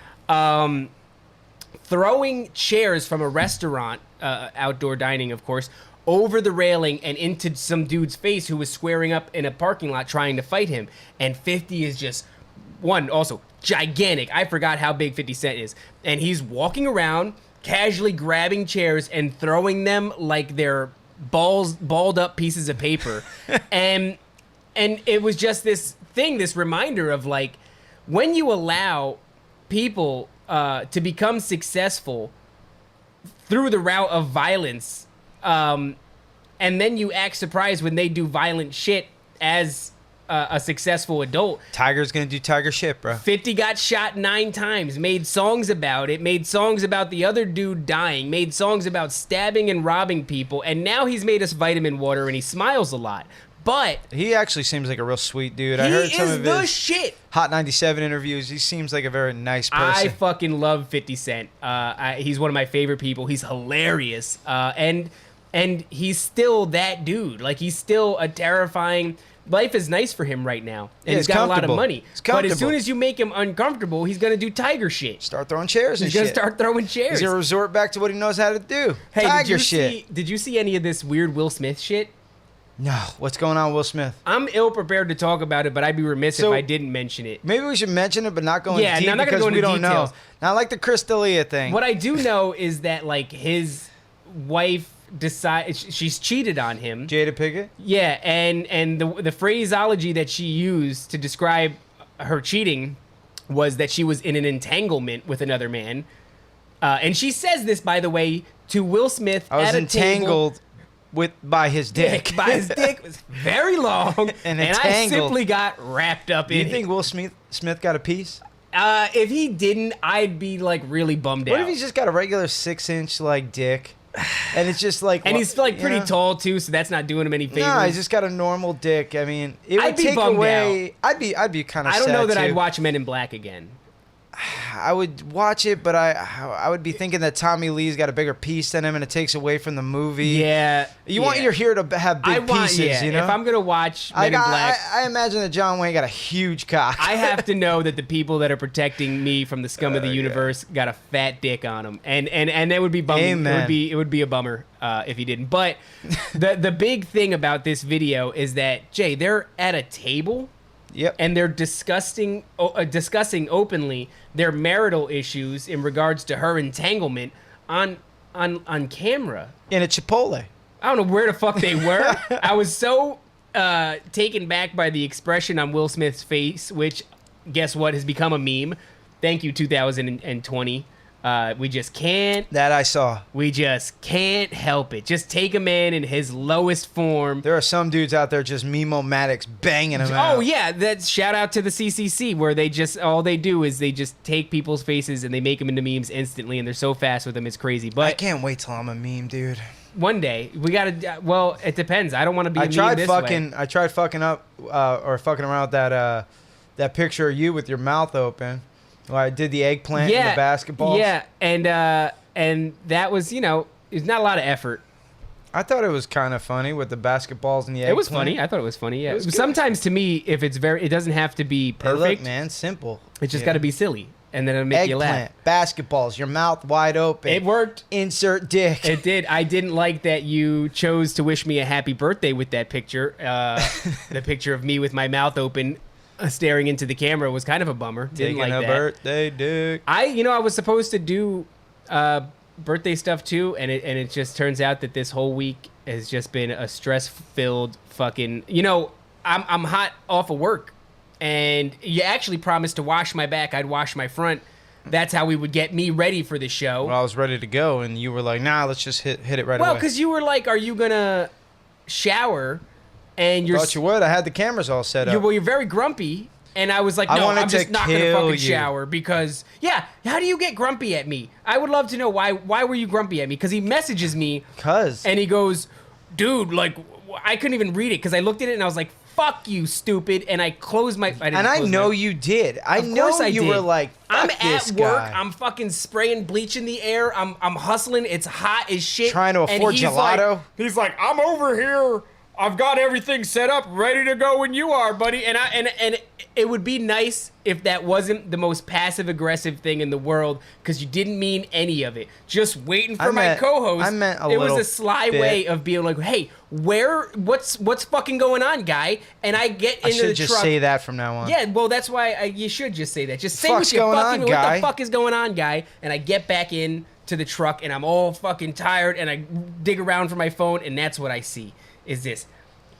throwing chairs from a restaurant, outdoor dining, of course, over the railing and into some dude's face who was squaring up in a parking lot trying to fight him. And 50 is just, also gigantic. I forgot how big 50 Cent is. And he's walking around, casually grabbing chairs and throwing them like they're balled up pieces of paper. and it was just this thing, this reminder of like, when you allow people to become successful through the route of violence, and then you act surprised when they do violent shit as a successful adult. Tiger's gonna do tiger shit, bro. 50 got shot 9 times, made songs about it, made songs about the other dude dying, made songs about stabbing and robbing people, and now he's made us vitamin water and he smiles a lot. But he actually seems like a real sweet dude. I heard some of his shit. Hot 97 interviews. He seems like a very nice person. I fucking love 50 Cent. He's one of my favorite people. He's hilarious. And he's still that dude. Like, he's still a terrifying... Life is nice for him right now. And he's got a lot of money. But as soon as you make him uncomfortable, he's going to do tiger shit. Start throwing chairs and shit. He's going to start throwing chairs. He's going to resort back to what he knows how to do. Hey, tiger shit. Did you see any of this weird Will Smith shit? No. What's going on, Will Smith? I'm ill prepared to talk about it, but I'd be remiss if I didn't mention it. Maybe we should mention it, but not go into deep because we don't know. Not like the Chris D'Elia thing. What I do know is that like his wife she's cheated on him. Jada Pinkett? Yeah, and the phraseology that she used to describe her cheating was that she was in an entanglement with another man. And she says this, by the way, to Will Smith I was entangled by his dick. By his dick. It was very long. and I simply got wrapped up in it. You think Will Smith got a piece? If he didn't, I'd be like really bummed out. What if he's just got a regular 6-inch like dick? And it's just like, and he's like pretty tall too, so that's not doing him any favors. No, he's just got a normal dick. I mean, it would take away. I'd be kind of. I don't know that too. I'd watch Men in Black again. I would watch it, but I would be thinking that Tommy Lee's got a bigger piece than him, and it takes away from the movie. Yeah, you want your hero to have big pieces. You know, if I'm gonna watch Men in Black, I imagine that John Wayne got a huge cock. I have to know that the people that are protecting me from the scum of the universe got a fat dick on them, and that would be bumming. Amen. It would be a bummer if he didn't. But the big thing about this video is that Jay, they're at a table. Yep. And they're discussing openly their marital issues in regards to her entanglement on camera. In a Chipotle. I don't know where the fuck they were. I was so taken back by the expression on Will Smith's face, which, guess what, has become a meme. Thank you, 2020. We just can't. That I saw. We just can't help it. Just take a man in his lowest form. There are some dudes out there just meme-o-matics banging him out. Oh, yeah. That's shout out to the CCC, where they just, all they do is they just take people's faces and they make them into memes instantly, and they're so fast with them, it's crazy. But I can't wait till I'm a meme, dude. One day. We gotta, well, it depends. I don't want to be a meme this way. I tried fucking up, or fucking around with that picture of you with your mouth open. Well, I did the eggplant and the basketball. Yeah, and that was, it's not a lot of effort. I thought it was kind of funny with the basketballs and the eggplant. It was funny. I thought it was funny. Yeah. It was good. Sometimes to me, if it's it doesn't have to be Hey, perfect. look, man, simple. It's just got to be silly, and then it'll make you laugh. Eggplant, basketballs, your mouth wide open. It worked. Insert dick. It did. I didn't like that you chose to wish me a happy birthday with that picture. The picture of me with my mouth open, staring into the camera was kind of a bummer. Didn't Taking like a that. birthday dick. I was supposed to do birthday stuff too, and it just turns out that this whole week has just been a stress-filled fucking. I'm hot off of work, and you actually promised to wash my back. I'd wash my front. That's how we would get me ready for the show. Well, I was ready to go, and you were like, "Nah, let's just hit it right Well, away." because you were like, "Are you gonna shower?" And you're Thought you would. I had the cameras all set up. you're very grumpy, and I was like, I "No, wanted I'm just to not gonna kill fucking you. shower because How do you get grumpy at me? I would love to know why. Why were you grumpy at me? Because he messages me and he goes, "Dude, like I couldn't even read it because I looked at it and I was like." Fuck you, stupid! And I closed my. I know you did. I know you were like, I'm fuck at this work. guy. I'm fucking spraying bleach in the air. I'm hustling. It's hot as shit. Trying to And afford he's gelato. Like, he's like, I'm over here. I've got everything set up, ready to go when you are, buddy. And it would be nice if that wasn't the most passive aggressive thing in the world, because you didn't mean any of it. Just waiting for my co-host. I meant a It was little a sly bit. way of being like, hey, what's fucking going on, guy? And I get I into the should just truck. say that from now on. Yeah, well, that's why you should just say that. Just say Fuck's what going on, guy? the fuck is going on, guy? And I get back in to the truck, and I'm all fucking tired, and I dig around for my phone, and that's what I see is this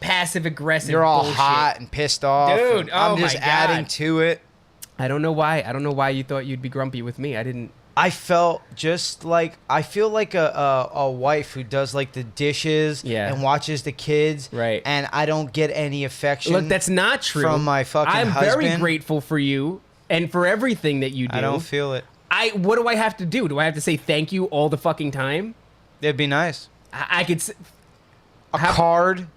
passive aggressive. You're all bullshit. hot and pissed off. Dude, and oh I'm just my God. adding to it. I don't know why. I don't know why you thought you'd be grumpy with me. I didn't. I felt just like I feel like a wife who does like the dishes and watches the kids, Right. And I don't get any affection. Look, that's not true. From my fucking I'm husband. very grateful for you and for everything that you do. I don't feel it. What do I have to do? Do I have to say thank you all the fucking time? It'd be nice. I could. A card.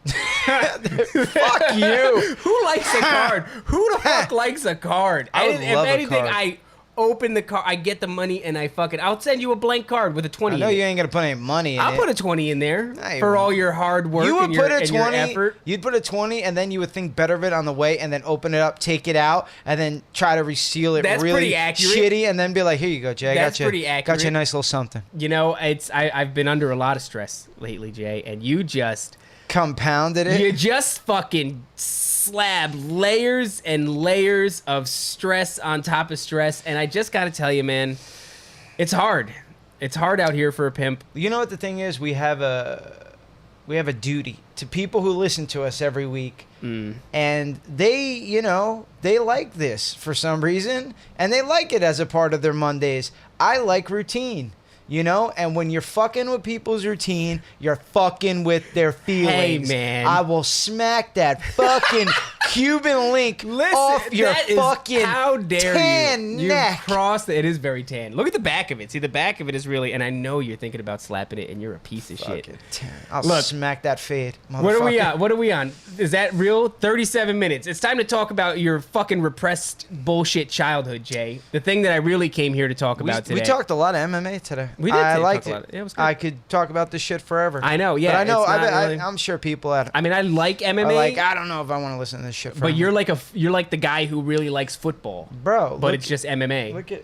Fuck you. Who likes a card? Who the fuck likes a card? I would love if a anything, card. I open the card, I get the money, and I'll send you a blank card with a 20 I know in you it. ain't gonna put any money in I'll it. put a 20 in there No, you for all won't. your hard work You would and your, put a and your 20. effort. You'd put a 20, and then you would think better of it on the way, and then open it up, take it out, and then try to reseal it That's really pretty accurate. shitty, and then be like, "Here you go, Jay. I That's got you. pretty Got you a accurate. nice little something." You know, I've been under a lot of stress lately, Jay, and you just Compounded it. You just fucking slab layers and layers of stress on top of stress, and I just gotta tell you, man, it's hard. It's hard out here for a pimp. You know what the thing is? We have a duty to people who listen to us every week, and they like this for some reason, and they like it as a part of their Mondays. I like routine. And when you're fucking with people's routine, you're fucking with their feelings. Hey, man. I will smack that fucking Cuban link off your that is- fucking how dare tan you? neck. It is very tan. Look at the back of it. See, the back of it is really, and I know you're thinking about slapping it, and you're a piece of shit. Fucking tan. I'll Look, smack that fade, What are we motherfucker. on? What are we on? Is that real? 37 minutes. It's time to talk about your fucking repressed bullshit childhood, Jay. The thing that I really came here to talk about today. We talked a lot of MMA today. We did I talk liked a it. lot. Yeah, it was good. I could talk about this shit forever. I know, yeah, But I know. it's not really- I'm sure people at I mean, I like MMA, are like, I don't know if I want to listen to this shit forever. but you're like the guy who really likes football, bro. but it's just MMA. Look at.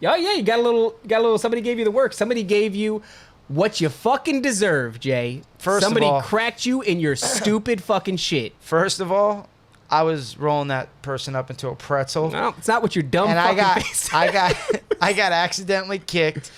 Oh yeah, you got a little. Somebody gave you the work. Somebody gave you what you fucking deserve, Jay. First of somebody all- cracked you in your stupid fucking shit. First of all, I was rolling that person up into a pretzel, No, it's not what your dumb and fucking face. I got accidentally kicked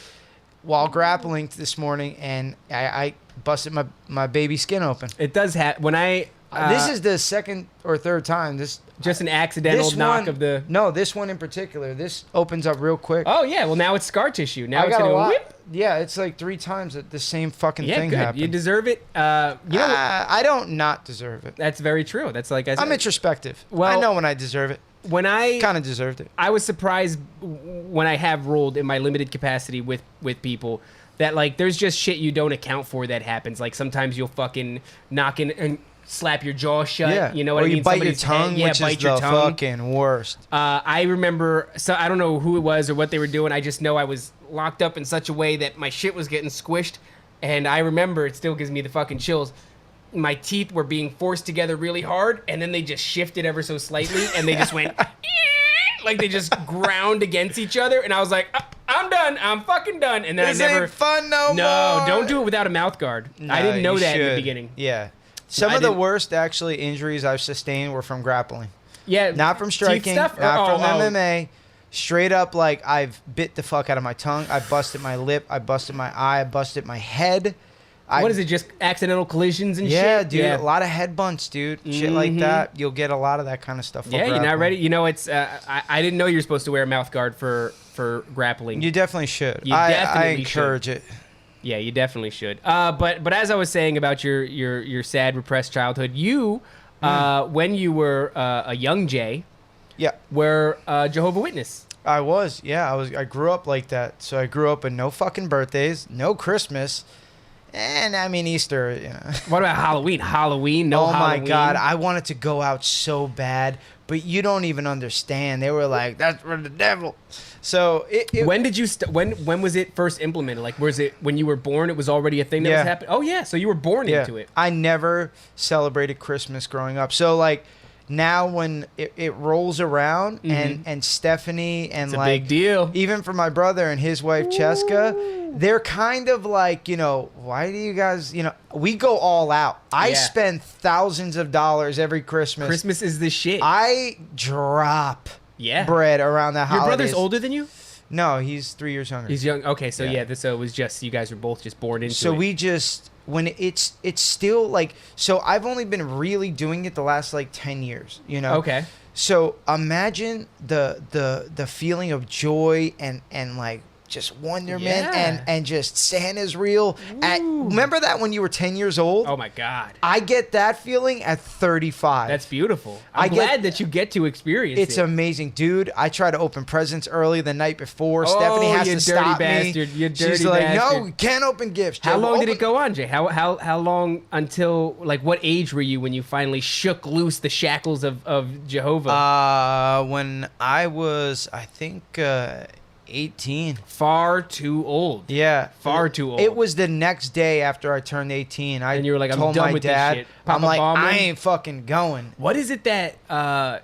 while grappling this morning, and I busted my baby skin open. It does have when I. This is the second or third time. just an accidental This knock one, of the. No, this one in particular. This opens up real quick. Oh yeah, well now it's scar tissue. Now I it's got gonna a go lot. whip. Yeah, it's like 3 times that the same fucking Yeah, thing good. happened. You deserve it. You know what? I don't not deserve it. That's very true. That's like I said. I'm introspective. Well- I know when I deserve it. when I Kind of deserved it. I was surprised when I have rolled in my limited capacity with people that like there's just shit you don't account for that happens. Like sometimes you'll fucking knock in and slap your jaw shut. Yeah. You know what or I mean? you bite your Somebody's tongue, head- yeah, which bite is your the tongue. fucking worst. I remember, so I don't know who it was or what they were doing. I just know I was locked up in such a way that my shit was getting squished. And I remember, it still gives me the fucking chills. My teeth were being forced together really hard, and then they just shifted ever so slightly, and they just went like they just ground against each other. And I was like, I'm done. I'm fucking done. And then This I never. ain't fun no more. No, don't do it without a mouth guard. I didn't know you that in the should. beginning. Yeah. Some I of the didn't- worst actually injuries I've sustained were from grappling. Yeah, Not from teeth striking, stuff? not Or- from MMA. Straight up, like, I've bit the fuck out of my tongue. I busted my lip. I busted my eye. I busted my head. What is it? Just accidental collisions and shit? Yeah, dude. A lot of head bunts, dude. Shit like Mhm. that. You'll get a lot of that kind of stuff. Yeah, you're not ready. You know, it's. I didn't know you're supposed to wear a mouth guard for grappling. You definitely should. You I definitely encourage it. Yeah, you definitely should. But as I was saying about your sad, repressed childhood, you, when you were a young Jay, Yeah. were Jehovah Witness. I was. Yeah, I grew up like that. So I grew up with no fucking birthdays, no Christmas, and I mean Easter. You know. What about Halloween? No Oh Halloween. my God, I wanted to go out so bad, but you don't even understand. They were like, "That's for the devil." So When did you? When was it first implemented? Like, was it when you were born? It was already a thing that Yeah. was happening. Oh yeah, so you were born into it. I never celebrated Christmas growing up. So like now when it rolls around and Stephanie and It's a like big deal. even for my brother and his wife Cheska, they're kind of like, you know, why do you guys, you know, we go all out. I Yeah. spend thousands of dollars every Christmas. Christmas is the shit. I drop Yeah. bread around the Your holidays. brother's older than you? No, he's 3 years younger. He's young. Okay, so Yeah. so it was just you guys were both just born into So it. we just when it's still like, so I've only been really doing it the last like 10 years, you know. Okay. So imagine the feeling of joy and like just wonderment Yeah. and just Santa's real. Remember that when you were 10 years old? Oh my God. I get that feeling at 35. That's beautiful. I I'm get- glad that you get to experience It's it. amazing, dude. I try to open presents early the night before. Oh, Stephanie has you to dirty stop bastard. me. You dirty She's like, bastard. "No, we can't open gifts." How Joe. long did Open- it go on, Jay? How long until, like, what age were you when you finally shook loose the shackles of Jehovah? When I was, I think, 18. Far too old. Yeah, Far too old. It was the next day after I turned 18. I And you were like, I'm told done my with this dad, shit. I'm Papa like, Ballman? I ain't fucking going. What is it that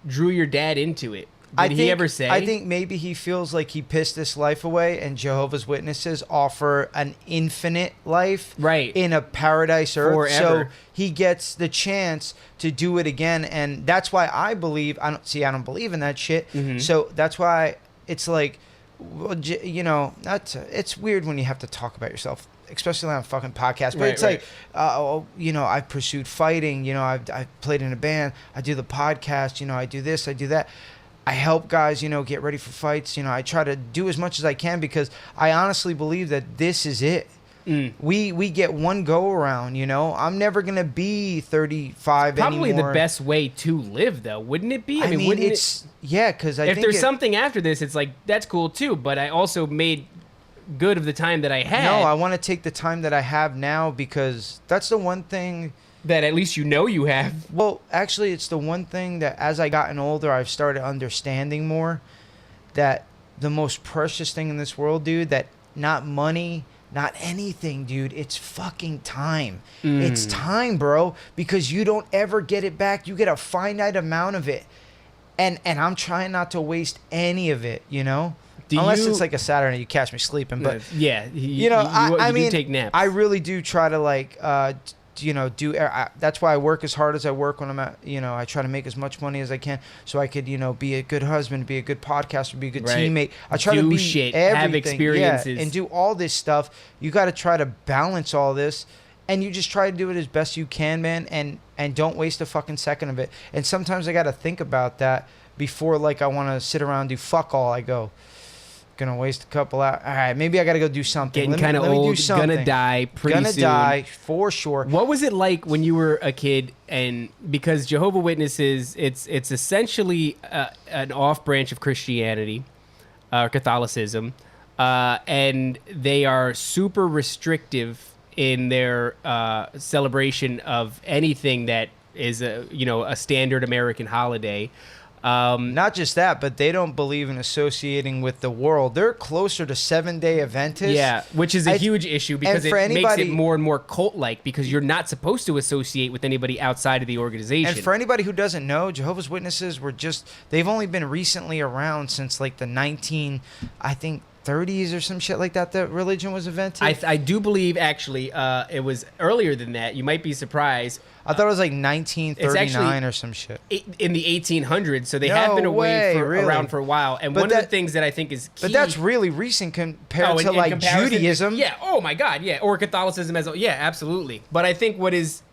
drew your dad into it? Did he ever say? I think maybe he feels like he pissed this life away, and Jehovah's Witnesses offer an infinite life, Right. in a paradise earth. Forever. So he gets the chance to do it again, and that's why I believe. I don't believe in that shit. Mm-hmm. So that's why it's like, well, you know, it's weird when you have to talk about yourself, especially on a fucking podcast. But Right, it's right. like, you know, I've pursued fighting. You know, I've played in a band. I do the podcast. You know, I do this. I do that. I help guys, you know, get ready for fights. You know, I try to do as much as I can because I honestly believe that this is it. We get one go around, you know. I'm never gonna be 35 Probably anymore. the best way to live, though, wouldn't it be? I mean, wouldn't it's because I if think there's something after this, it's like that's cool too. But I also made good of the time that I had. No, I want to take the time that I have now because that's the one thing. that at least you know you have. Well, actually, it's the one thing that as I gotten older, I've started understanding more that the most precious thing in this world, dude, that not money, not anything, dude, it's fucking time. It's time, bro, because you don't ever get it back. You get a finite amount of it. And I'm trying not to waste any of it, you know? Unless it's like a Saturday, you catch me sleeping. But, Yeah, you know, I do mean, take naps. I really do try to like, you know, that's why I work as hard as I work when I'm at, you know, I try to make as much money as I can so I could, you know, be a good husband, be a good podcaster, be a good Right. teammate. I try Do to be shit, everything. have experiences. Yeah, and do all this stuff. You got to try to balance all this, and you just try to do it as best you can, man, and don't waste a fucking second of it. And sometimes I got to think about that before, like, I want to sit around and do fuck all. I go, gonna waste a couple hours. All right, maybe I got to go do something. Getting kind of old, gonna die pretty Gonna soon. die for sure. What was it like when you were a kid? And because Jehovah Witnesses, it's essentially an off branch of Christianity, Catholicism, and they are super restrictive in their celebration of anything that is a standard American holiday. Not just that, but they don't believe in associating with the world. They're closer to Seventh-day Adventists. Yeah, which is a huge issue because it makes it more and more cult-like because you're not supposed to associate with anybody outside of the organization. And for anybody who doesn't know, Jehovah's Witnesses they've only been recently around since like the 30s or some shit like that. The religion was invented. I do believe actually it was earlier than that. You might be surprised. I thought it was like 1939 or some shit. In the 1800s, so they have been around for a while. And one of the things that I think is key... But that's really recent compared to like Judaism. Yeah, oh my God, yeah. Or Catholicism as well. Yeah, absolutely. But I think what is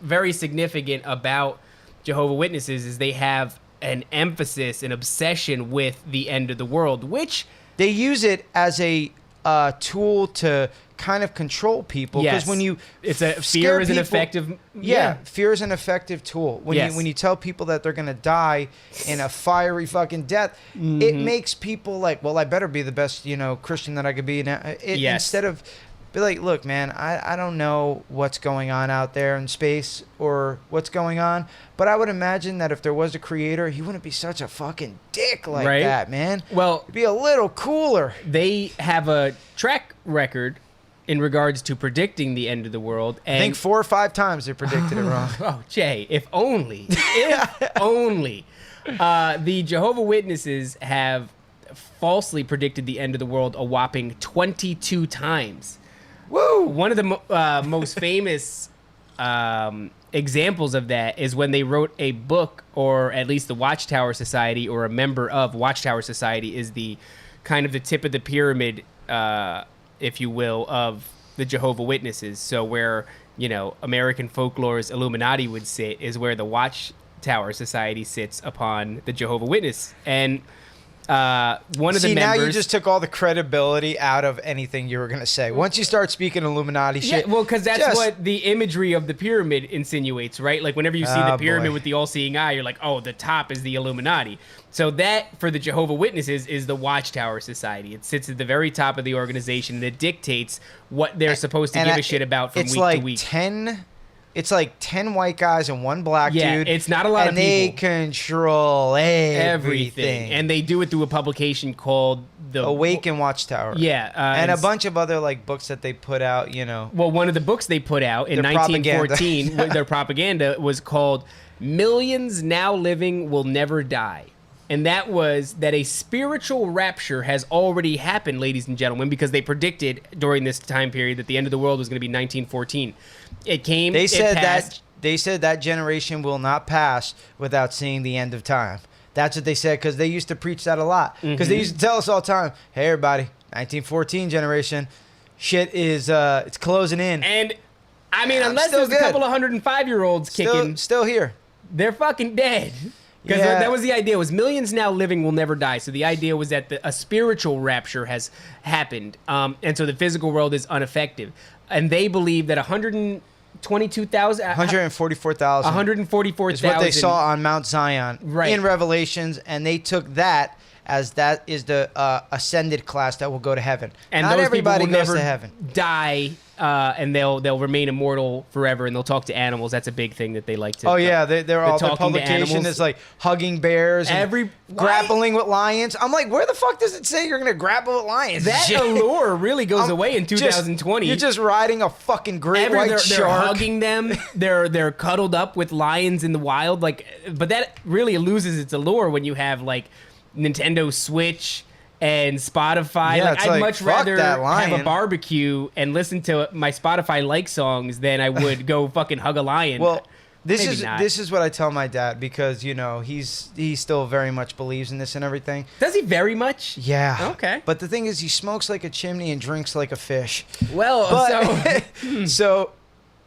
very significant about Jehovah Witnesses is they have an emphasis, an obsession with the end of the world, which... They use it as a tool to kind of control people because when you fear is an effective fear is an effective tool when you tell people that they're gonna die in a fiery fucking death, it makes people like, well, I better be the best Christian that I could be now. Instead of be like, look, man, I don't know what's going on out there in space or what's going on, but I would imagine that if there was a creator, he wouldn't be such a fucking dick like that, man. Well, he'd be a little cooler. They have a track record in regards to predicting the end of the world. And I think 4 or 5 times they predicted it wrong. Oh, Jay, if only. If only. The Jehovah Witnesses have falsely predicted the end of the world a whopping 22 times. Woo! One of the most famous examples of that is when they wrote a book, or at least the Watchtower Society, or a member of Watchtower Society is the kind of the tip of the pyramid, if you will, of the Jehovah Witnesses. So where, American folklore's Illuminati would sit is where the Watchtower Society sits upon the Jehovah Witness. And one of the members... now you just took all the credibility out of anything you were going to say. Once you start speaking Illuminati shit... Yeah, well, because that's what the imagery of the pyramid insinuates, right? Like, whenever you see the pyramid with the all-seeing eye, you're like, oh, the top is the Illuminati. So that, for the Jehovah Witnesses, is the Watchtower Society. It sits at the very top of the organization, and it dictates what they're supposed to give a shit about from week to week. It's like 10 white guys and 1 black dude. Yeah, it's not a lot of people. And they control everything. And they do it through a publication called the Awaken Watchtower. Yeah. And a bunch of other like books that they put out, Well, one of the books they put out in 1914, their propaganda was called Millions Now Living Will Never Die. And that was that a spiritual rapture has already happened, ladies and gentlemen, because they predicted during this time period that the end of the world was going to be 1914. It came. They said that generation will not pass without seeing the end of time. That's what they said, because they used to preach that a lot. Because they used to tell us all the time, hey, everybody, 1914 generation, shit is it's closing in. And I mean, unless there's a couple of 105-year-olds kicking, still here, they're fucking dead. Because that was the idea, was millions now living will never die. So the idea was that a spiritual rapture has happened. And so the physical world is unaffected. And they believe that 122,000... 144,000. 144,000. Is what they saw on Mount Zion in Revelations. And they took that as that is the ascended class that will go to heaven. And not everybody goes to heaven. Die, and they'll remain immortal forever, and they'll talk to animals. That's a big thing that they like to. Oh yeah, their publication is like hugging bears, and grappling with lions. I'm like, where the fuck does it say you're gonna grapple with lions? That allure really goes away in 2020. You're just riding a fucking great white shark. They're hugging them. They're cuddled up with lions in the wild. But that really loses its allure when you have like Nintendo Switch and Spotify. Yeah, I'd much rather have a barbecue and listen to my Spotify like songs than I would go fucking hug a lion. Well, this is what I tell my dad, because he still very much believes in this and everything. Does he very much? Yeah. Okay. But the thing is, he smokes like a chimney and drinks like a fish. Well, so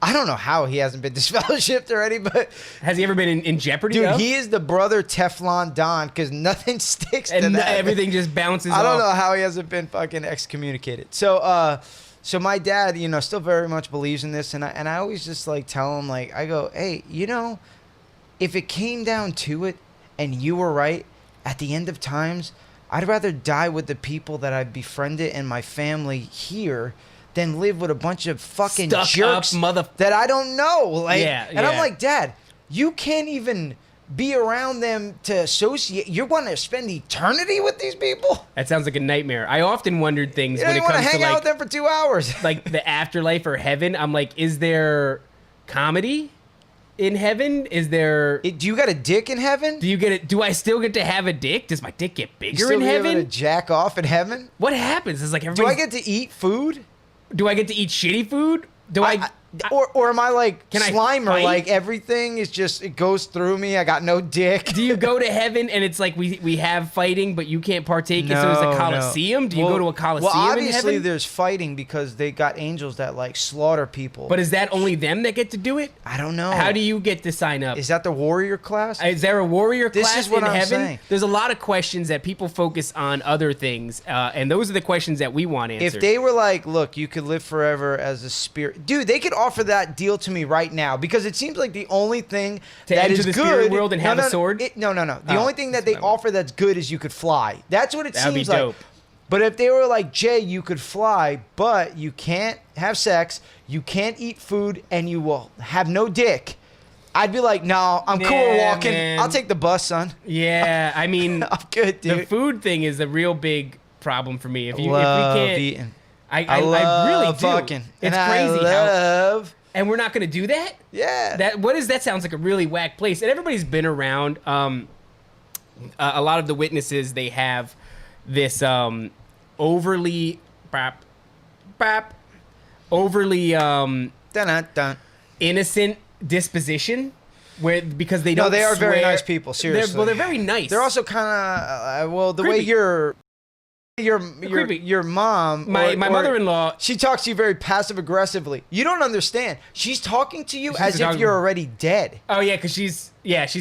I don't know how he hasn't been disfellowshipped already, but... Has he ever been in jeopardy, Dude, though? he is the brother Teflon Don, because nothing sticks to that. Everything just bounces off. I don't know how he hasn't been fucking excommunicated. So my dad, still very much believes in this, and I always just, tell him, I go, hey, if it came down to it, and you were right, at the end of times, I'd rather die with the people that I've befriended and my family here than live with a bunch of fucking jerks that I don't know. I'm like, Dad, you can't even be around them to associate. You want to spend eternity with these people? That sounds like a nightmare. I often wondered things You when don't it want to comes to hang out like with them for 2 hours. like the afterlife or heaven. I'm like, is there comedy in heaven? Is there? Do you got a dick in heaven? Do you get it? Do I still get to have a dick? Does my dick get You bigger still in be able to heaven? jack off in heaven? What happens? Is like Do I everybody. get to eat food? Do I get to eat shitty food? Do I Or am I like Can I Slimer? fight? Like everything is just, it goes through me. I got no dick. Do you go to heaven and it's like we have fighting, but you can't partake? So there's a coliseum. Do you go to a coliseum Well, in obviously heaven? there's fighting because they got angels that like slaughter people. But is that only them that get to do it? I don't know. How do you get to sign up? Is that the warrior class? Is there a warrior This class is what in I'm heaven? saying. There's a lot of questions that people focus on other things, and those are the questions that we want answered. If they were like, look, you could live forever as a spirit, dude, they could offer that deal to me right now because it seems like the only thing To that enter is the good. spirit world and have a sword? No. The Oh, only thing that that's they what I want. offer that's good is you could fly. That's what it That'd be seems like. dope. But if they were like, Jay, you could fly, but you can't have sex, you can't eat food, and you will have no dick, I'd be like, no, I'm cool Nah, walking. man. I'll take the bus, son. Yeah, I mean, I'm good, the dude. food thing is a real big problem for me. If we Love can't, eating. I love really do. fucking. It's and crazy I how, love. and we're not gonna do that. Yeah. That sounds like a really whack place. And everybody's been around. A lot of the witnesses, they have this overly overly Dun, dun, dun. innocent disposition, where because they No, don't. they are very swear- nice people. Seriously. they're very nice. They're also kind of well, the way Creepy. Creepy. your mom, my or- mother-in-law. she talks to you very passive aggressively. You don't understand. She's talking to you She's as if talking- you're already dead. Oh yeah, because she's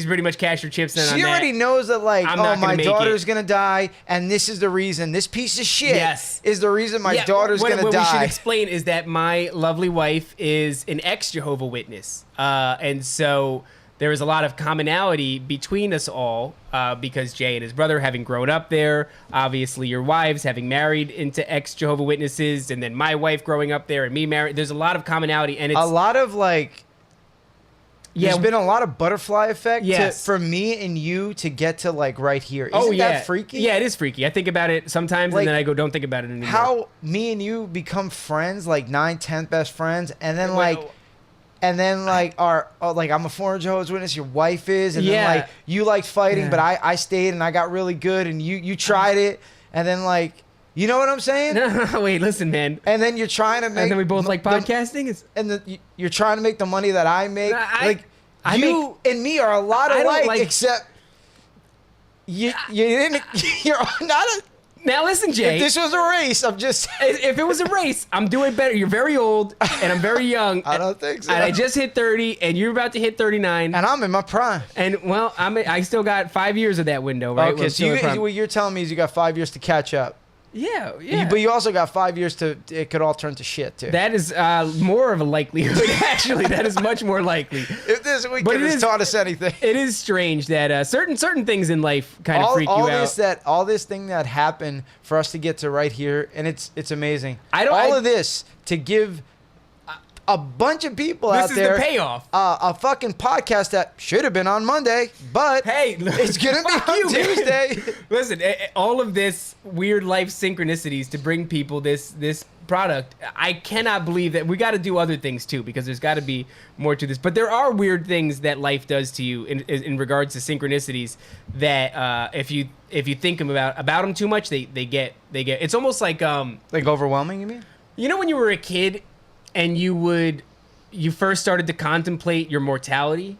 pretty much cashed her chips in on She that. already knows that, like, I'm oh, not gonna my make daughter's it. gonna die, and this is the reason. This piece of shit Yes. is the reason my Yeah, daughter's what, gonna what die. we should explain is that my lovely wife is an ex-Jehovah Witness, and so there is a lot of commonality between us all because Jay and his brother having grown up there, obviously your wives having married into ex-Jehovah Witnesses, and then my wife growing up there and me married. There's a lot of commonality, and it's a lot of like. yeah, There's been a lot of butterfly effect Yes. for me and you to get to like right here. Isn't oh yeah, that freaky? Yeah, it is freaky. I think about it sometimes, Like, and then I go, don't think about it anymore. How me and you become friends, like 9, 10 best friends, and then like, Well, like I'm a former Jehovah's Witness, your wife is, and Yeah. then like you liked fighting, Yeah. but I stayed and I got really good, and you tried it, and then like, you know what I'm saying? No, wait, listen, man. And then you're trying to make, And then we both like podcasting. you're trying to make the money that I make. I You and me are a lot I don't alike, like- except you didn't. You're not a. Now listen, Jay. If this was a race, I'm just. If it was a race, I'm doing better. You're very old, and I'm very young. I don't think so. And I just hit 30, and you're about to hit 39. And I'm in my prime. And well, I still got 5 years of that window, right? Okay, so what you're telling me is you got 5 years to catch up. yeah. But you also got 5 years to. It could all turn to shit too. That is more of a likelihood. Actually, that is much more likely. If this But weekend it has is- taught us anything. It is strange that certain things in life kind of freak you out. All this thing that happened for us to get to right here, and it's amazing. I all of this to give a bunch of people This out is there the payoff. a fucking podcast that should have been on Monday, but Hey, it's gonna be fuck on you, man. Tuesday. Listen, all of this weird life synchronicities to bring people this product. I cannot believe that we got to do other things too, because there's got to be more to this. But there are weird things that life does to you in regards to synchronicities that if you think about them too much, they get. It's almost like Like overwhelming, you mean? you know when you were a kid and you first started to contemplate your mortality.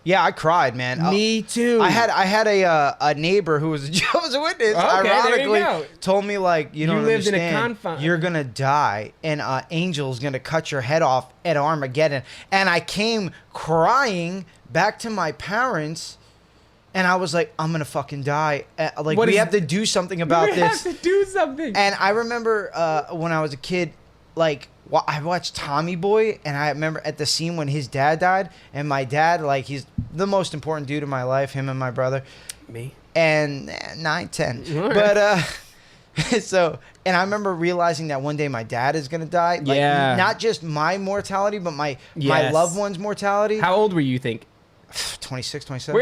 Yeah, I cried, man. Me too. I had a neighbor who was a Jehovah's Witness. Okay, there you ironically, go. told me like you don't lived in a understand. confine. You're gonna die, and angel's gonna cut your head off at Armageddon. And I came crying back to my parents, and I was like, I'm gonna fucking die. Like What we is- have to do something about we this. have to do something. And I remember when I was a kid, like I watched Tommy Boy, and I remember at the scene when his dad died, and my dad, like, he's the most important dude in my life, him and my brother. Me. And 9, 10. All right. But so, and I remember realizing that one day my dad is gonna die. Like, Yeah. not just my mortality, but my Yes. loved one's mortality. How old were you think? 26, 27.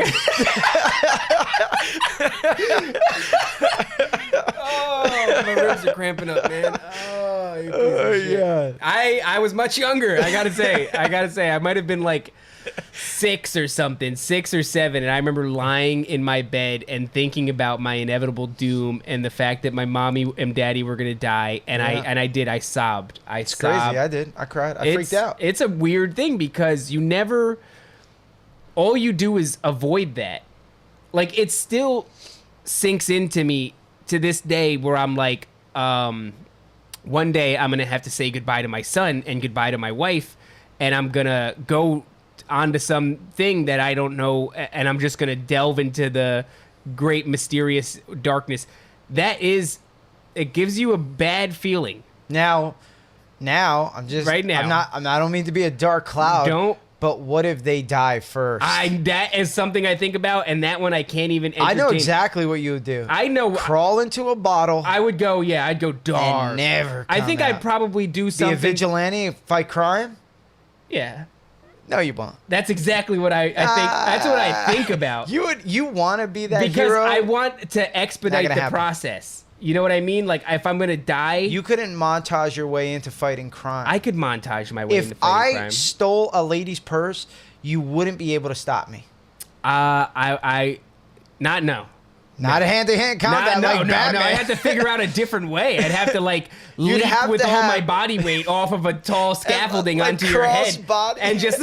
Oh, my ribs are cramping up, man. Oh, you piece of shit. Yeah. I was much younger. I gotta say, I might have been like 6 or something, 6 or 7, and I remember lying in my bed and thinking about my inevitable doom and the fact that my mommy and daddy were gonna die, and I sobbed. It's crazy. I did. I cried. I freaked out. It's a weird thing because you never. All you do is avoid that. Like, it still sinks into me to this day where I'm like, one day I'm going to have to say goodbye to my son and goodbye to my wife, and I'm going to go onto something that I don't know, and I'm just going to delve into the great mysterious darkness. It gives you a bad feeling. Now, I'm just right now. I don't mean to be a dark cloud. But what if they die first? That is something I think about, and that one I can't even entertain. I know exactly what you would do. I know. Crawl into a bottle. I would go, I'd go dark. And never I think out. I'd probably do Be something. a vigilante and fight crime? Yeah. No, you won't. That's exactly what I think. That's what I think about. You want to be that because hero? I want to expedite the process. You know what I mean? Like, if I'm going to die... You couldn't montage your way into fighting crime. I could montage my way into If fighting crime. I stole a lady's purse, you wouldn't be able to stop me. No. Not a hand-to-hand combat like Batman. No. I had to figure out a different way. I'd have to leap with all my body weight off of a tall scaffolding onto your head, and just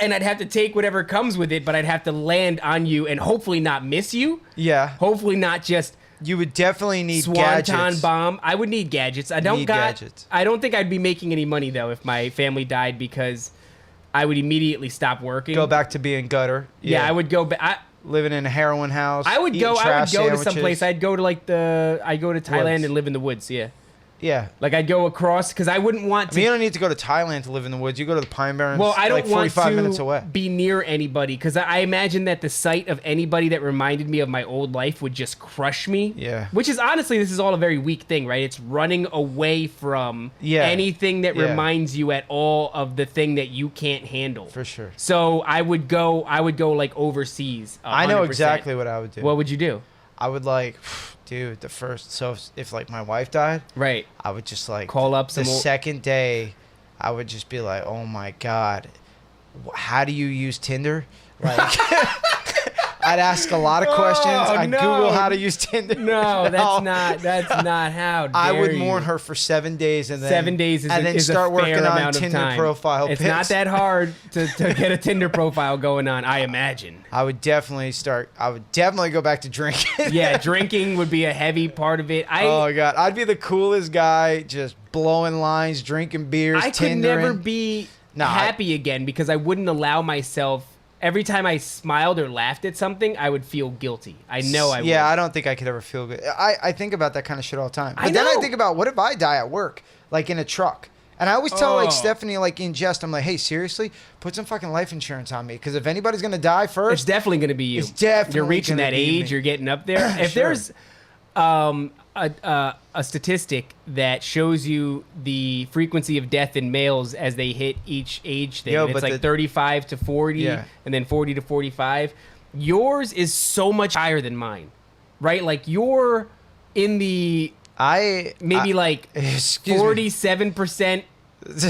and I'd have to take whatever comes with it, but I'd have to land on you and hopefully not miss you. Yeah. Hopefully not just. You would definitely need Swanton gadgets. bomb. I would need gadgets. I don't think I'd be making any money though if my family died because I would immediately stop working. Go back to being gutter. Yeah, I would go back. Living in a heroin house. I would go to sandwiches. some place. I'd go to Thailand and live in the woods. Yeah. Yeah. Like, I'd go across because I wouldn't want to. You don't need to go to Thailand to live in the woods. You go to the Pine Barrens. Well, I don't want 45 to minutes away. be near anybody because I imagine that the sight of anybody that reminded me of my old life would just crush me. Yeah. Which is honestly, this is all a very weak thing, right? It's running away from anything that reminds you at all of the thing that you can't handle. For sure. So I would go like overseas. 100%. I know exactly what I would do. What would you do? I would dude, if like my wife died, right? I would just like call up some. The second day, I would just be like, oh my god, how do you use Tinder? Like, I'd ask a lot of questions. I'd Google how to use Tinder. No, that's not how. Dare I would you. mourn her for 7 days and then 7 days is start a working fair on amount Tinder of time. profile. It's pics. not that hard to get a Tinder profile going on. I imagine. I would definitely go back to drinking. Yeah, drinking would be a heavy part of it. Oh my god, I'd be the coolest guy, just blowing lines, drinking beers. I could never be happy again because I wouldn't allow myself. Every time I smiled or laughed at something, I would feel guilty. I know I would. Yeah, I don't think I could ever feel good. I think about that kind of shit all the time. But then I think about, what if I die at work, like in a truck? And I always tell like Stephanie, like in jest, I'm like, hey, seriously, put some fucking life insurance on me. Because if anybody's going to die first. It's definitely going to be you. It's definitely You're reaching that age. You're getting up there. If there's a statistic that shows you the frequency of death in males as they hit each age thing. It's like 35 to 40 and then 40 to 45. Yours is so much higher than mine, right? Like you're in the like 47%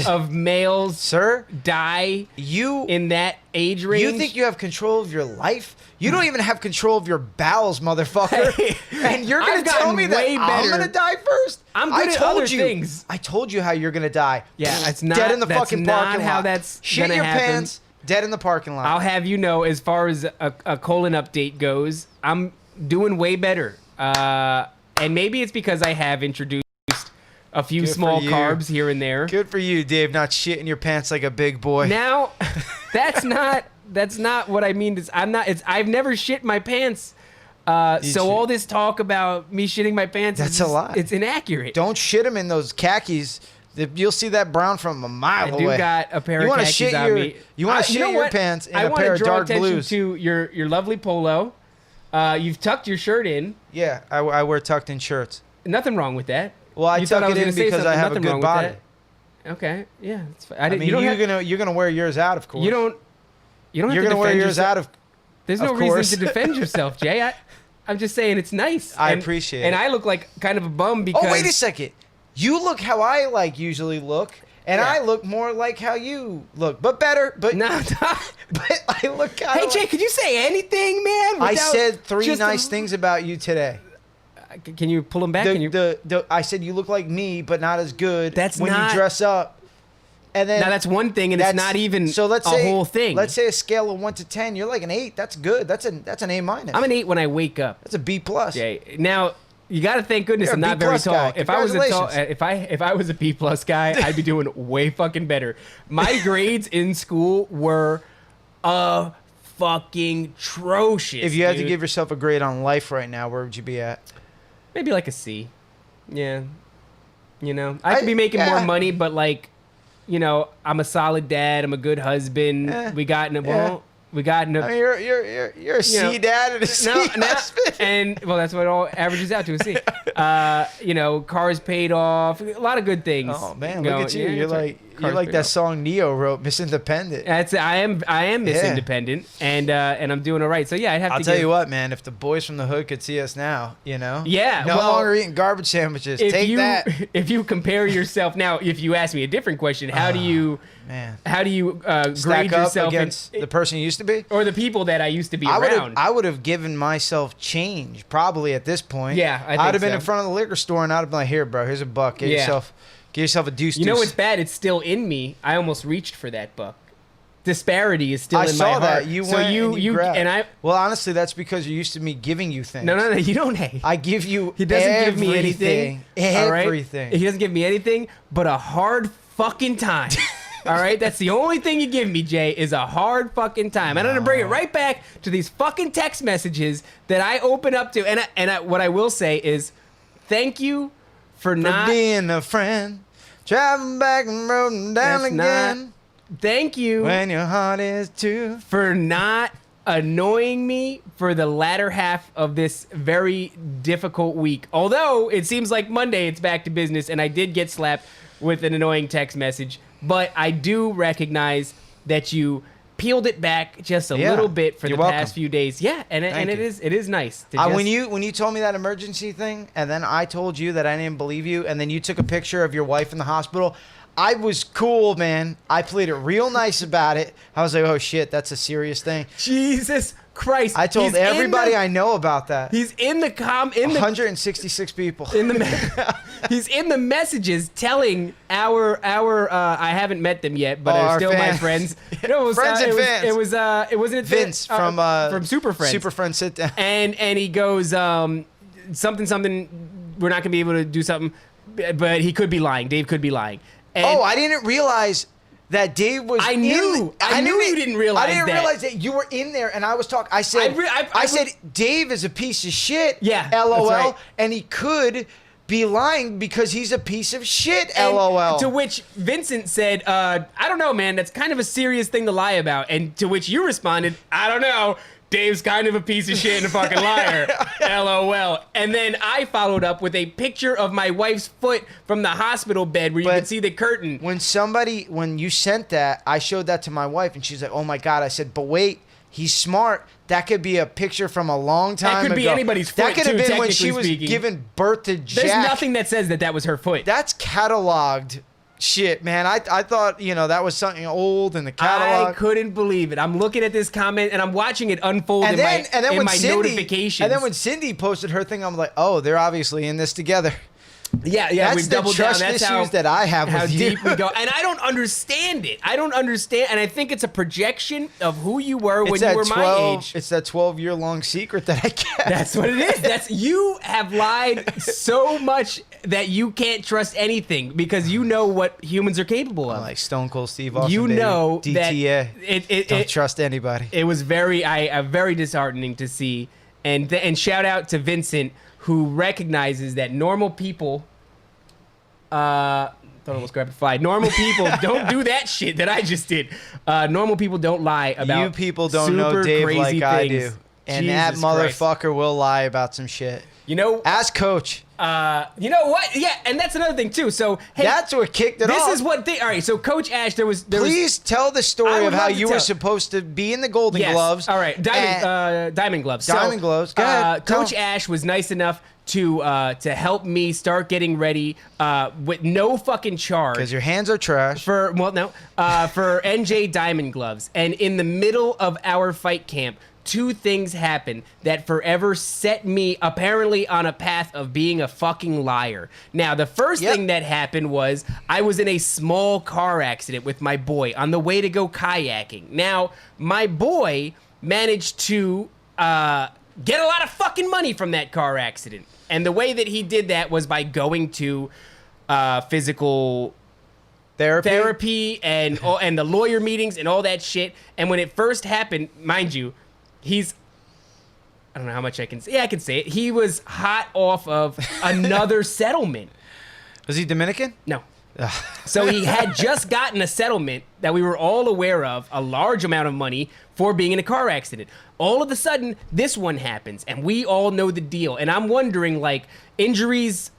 of males die in that age range. You think you have control of your life? You don't even have control of your bowels, motherfucker. And you're going to tell me that I'm going to die first? I'm good at other things. I told you how you're going to die. Yeah, it's not dead in the fucking parking lot. How that's shit your happen. pants, dead in the parking lot. I'll have you know, as far as a colon update goes, I'm doing way better. And maybe it's because I have introduced a few small carbs here and there. Good for you, Dave, not shitting your pants like a big boy. Now, that's not what I mean. I've never shit my pants. So all this talk about me shitting my pants, that's a lie. It's inaccurate. Don't shit them in those khakis. You'll see that brown from a mile away. I do got a pair of khakis on me. You want to shit your pants in a pair of dark blues. I want to draw attention to your lovely polo. You've tucked your shirt in. Yeah, I wear tucked in shirts. Nothing wrong with that. Well, I tuck it in because I have a good body. Okay, yeah, that's fine. You're gonna wear yours out, of course. You don't. You don't have You're to gonna wear defend yours yourself. out of. There's no reason to defend yourself, Jay. I'm just saying it's nice. I appreciate it. And I look like kind of a bum because. Oh, wait a second. You look how I usually look, and I look more like how you look, but better. But No, but I look. Hey, Jay, could you say anything, man? I said 3 nice things about you today. Can you pull them back? I said you look like me, but not as good. That's when not- you dress up. And then Now that's one thing, and it's not even let's say, a whole thing. Let's say a scale of 1 to 10, you're like an 8. That's good. That's an A minus. I'm an 8 when I wake up. That's a B plus. Jay, now you got to thank goodness You're a I'm not B very plus tall. guy. If I was a tall, Congratulations. if I was a B plus guy, I'd be doing way fucking better. My grades in school were fucking atrocious. If you had to dude. give yourself a grade on life right now, where would you be at? Maybe like a C. Yeah. You know, I could be making more money, but I'm a solid dad. I'm a good husband. We got in a I mean, you're a C dad and a C husband. And that's what it all averages out to, a C. Cars paid off, a lot of good things. Oh man, look at you! Yeah, you're like that song Neo wrote, Miss Independent. I am Miss Independent, and I'm doing all right. So yeah, I'd have to. I'll tell you what, man. If the boys from the hood could see us now, Yeah, no longer eating garbage sandwiches. Take that. If you compare yourself now, if you ask me a different question, how do you grade stack up yourself against the person you used to be, or the people that I used to be around? I would have given myself change probably at this point. Yeah, I'd have been in front of the liquor store and I'd have been like, "Here, bro, here's a buck. Get yourself a deuce." You know what's bad? It's still in me. I almost reached for that buck. Disparity is still in my heart. I saw that. You went and you grabbed. And I. Well, honestly, that's because you're used to me giving you things. No, you don't. Hey, I give you. He doesn't give me anything. Everything. All right? He doesn't give me anything but a hard fucking time. All right, that's the only thing you give me, Jay, is a hard fucking time. And I'm gonna bring it right back to these fucking text messages that I open up to. And what I will say is, thank you for not being a friend, driving back and rolling down again. Thank you when your heart is too. For not annoying me for the latter half of this very difficult week. Although it seems like Monday it's back to business, and I did get slapped with an annoying text message. But I do recognize that you peeled it back just a little bit for the past few days. Yeah, and it is nice. When you told me that emergency thing, and then I told you that I didn't believe you, and then you took a picture of your wife in the hospital, I was cool, man. I played it real nice about it. I was like, oh shit, that's a serious thing. Jesus Christ! I told everybody I know about that. He's in the 166 people. He's in the messages telling our I haven't met them yet, but they're still my friends. Friends and fans. It wasn't Vince from Super Friends. Super Friends Sit Down. And he goes something. We're not gonna be able to do something, but he could be lying. Dave could be lying. And I didn't realize that Dave was. I knew you didn't realize that. I didn't realize that you were in there, and I was talking. I said, I said, Dave is a piece of shit. Yeah, LOL. that's right. And he could be lying because he's a piece of shit. LOL. To which Vincent said, "I don't know, man. That's kind of a serious thing to lie about." And to which you responded, "I don't know. Dave's kind of a piece of shit and a fucking liar." LOL. And then I followed up with a picture of my wife's foot from the hospital bed where you could see the curtain. When you sent that, I showed that to my wife, and she's like, "Oh my God." I said, "But wait, he's smart. That could be a picture from a long time ago. That could be anybody's foot, That could have too, been when she was speaking. giving birth to Jack." There's nothing that says that was her foot. That's cataloged shit, man. I thought, that was something old in the catalog. I couldn't believe it. I'm looking at this comment and I'm watching it unfold in my notifications. And then when Cindy posted her thing, I'm like, oh, they're obviously in this together. Yeah, That's we've the doubled trust down. That's issues that I have how with you. deep we go. And I don't understand it. And I think it's a projection of who you were when you were my age. It's that 12-year-long secret that I kept. That's what it is. You have lied so much that you can't trust anything because you know what humans are capable of. Like Stone Cold Steve Austin. You know DTA. that don't trust anybody. It was very disheartening to see. And shout out to Vincent, who recognizes that normal people, thought I almost grabbed a fly. Normal people don't do that shit that I just did. Normal people don't lie about You people don't know Dave like things. I do. And that Jesus motherfucker will lie about some shit. You know, Ask Coach. you know what? Yeah, and that's another thing too. So hey, That's what kicked it off. this is what they. All right, so Coach Ash, there was. Please tell the I story would of how love to you were tell. supposed to be in the Golden Yes. Gloves. All right, diamond gloves. Diamond gloves. Go ahead. Tell Coach 'em. Ash was nice enough to help me start getting ready with no fucking charge. Because your hands are trash. For NJ Diamond Gloves. And in the middle of our fight camp, two things happened that forever set me apparently on a path of being a fucking liar. Now, the first Yep. thing that happened was I was in a small car accident with my boy on the way to go kayaking. Now, my boy managed to get a lot of fucking money from that car accident. And the way that he did that was by going to physical therapy and the lawyer meetings and all that shit. And when it first happened, mind you, I don't know how much I can say. Yeah, I can say it. He was hot off of another settlement. Was he Dominican? No. So he had just gotten a settlement that we were all aware of, a large amount of money for being in a car accident. All of a sudden, this one happens, and we all know the deal. And I'm wondering, like, injuries,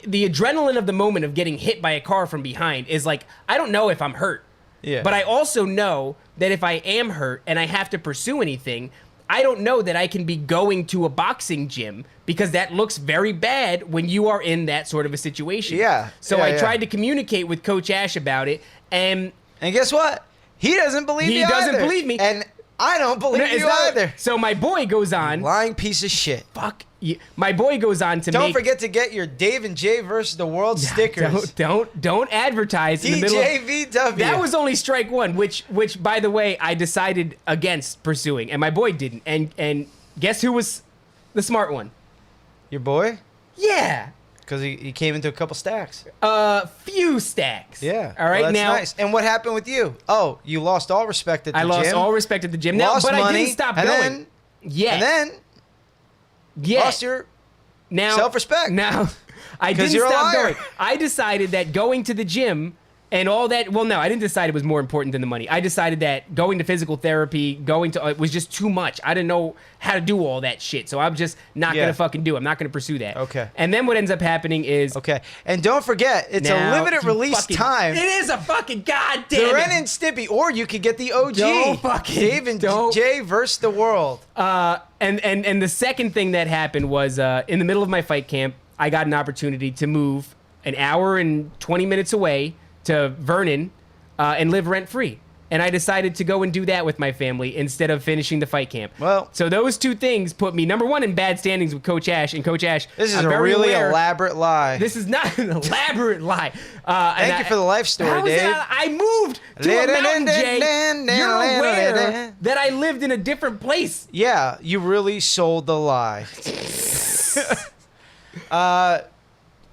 the adrenaline of the moment of getting hit by a car from behind is like, I don't know if I'm hurt. Yeah. But I also know that if I am hurt and I have to pursue anything, I don't know that I can be going to a boxing gym because that looks very bad when you are in that sort of a situation. Yeah. So Yeah, I yeah. tried to communicate with Coach Ash about it, and And guess what? He doesn't believe me He doesn't either. believe me. And I don't believe it's you not- either. So my boy goes on. Lying piece of shit. Fuck you. My boy goes on to Don't make. forget to get your Dave and Jay versus the world stickers. Don't advertise in the middle. Of, DJVW. that was only strike one, which by the way I decided against pursuing, and my boy didn't. And guess who was the smart one? your boy? Yeah. Because he came into a couple stacks. Few stacks. Yeah. All right. Well, that's now nice. And what happened with you? Oh, you lost all respect at the I gym. lost all respect at the gym. Now, Lost but money, I didn't stop and going. then- yeah. And then lost your now self-respect. Now, I 'Cause didn't you're a stop liar. going. I decided that going to the gym and all that. Well, no, I didn't decide it was more important than the money. I decided that going to physical therapy, it was just too much. I didn't know how to do all that shit, so I'm just not gonna fucking do it. I'm not gonna pursue that. Okay. And then what ends up happening is Okay. And don't forget, it's a now limited you release fucking- time. It is a fucking goddamn. The Ren and Stimpy, or you could get the OG. Don't fucking- Dave and don't. Jay versus the world. And the second thing that happened was in the middle of my fight camp, I got an opportunity to move an hour and 20 minutes away to Vernon and live rent free. And I decided to go and do that with my family instead of finishing the fight camp. Well- so those two things put me, number one, in bad standings with Coach Ash. And Coach Ash, This is I'm a very really aware- elaborate lie. This is not an elaborate lie. Thank you for the life story, How is Dave. that? I moved to a mountain, Jay. You're aware that I lived in a different place. Yeah, you really sold the lie.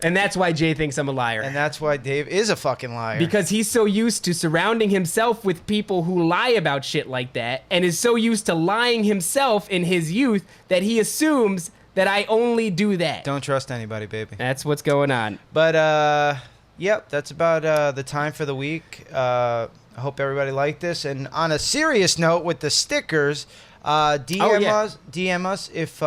And that's why Jay thinks I'm a liar. And that's why Dave is a fucking liar. Because he's so used to surrounding himself with people who lie about shit like that, and is so used to lying himself in his youth that he assumes that I only do that. Don't trust anybody, baby. That's what's going on. But, yep, that's about the time for the week. I hope everybody liked this. And on a serious note with the stickers, DM us if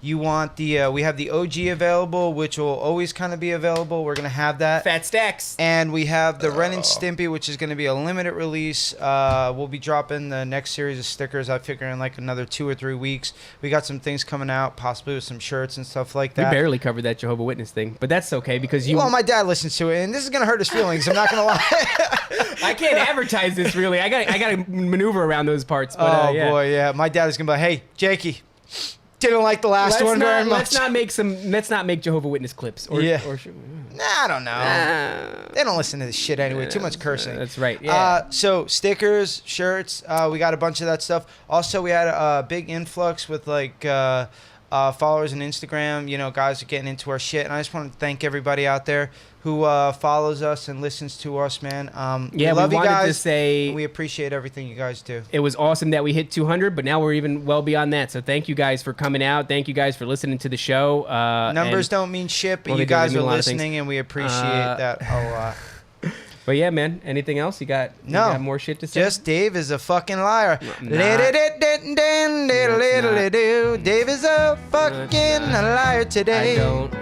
you want we have the OG available, which will always kind of be available. We're going to have that. Fat stacks. And we have the Ren and Stimpy, which is going to be a limited release. We'll be dropping the next series of stickers, I figure, in like another 2 or 3 weeks. We got some things coming out, possibly with some shirts and stuff like We that. barely covered that Jehovah Witness thing, but that's okay because you. Well, my dad listens to it, and this is going to hurt his feelings. I'm not going to lie. I can't advertise this really. I got to maneuver around those parts. But, Oh, boy, yeah. My dad is going to be like, hey, Jakey, didn't like the last one very much. Let's not make Jehovah Witness clips. Or, Yeah. Or, Nah, I don't know. They don't listen to this shit anyway. Too much cursing. That's right. Yeah. So stickers, shirts, we got a bunch of that stuff. Also, we had a big influx with like followers on Instagram. You know, guys are getting into our shit, and I just want to thank everybody out there who follows us and listens to us, man. Yeah, we love we you wanted guys. to say and we appreciate everything you guys do. it was awesome that we hit 200, but now we're even well beyond that. So thank you guys for coming out. Thank you guys for listening to the show. Numbers and- don't mean shit, but Well, you they do. They guys mean are a lot of things. listening, and we appreciate that a lot. But yeah, man. Anything else? You got No. more shit to say? Just Dave is a fucking liar. not. do. Dave is a fucking liar today. I don't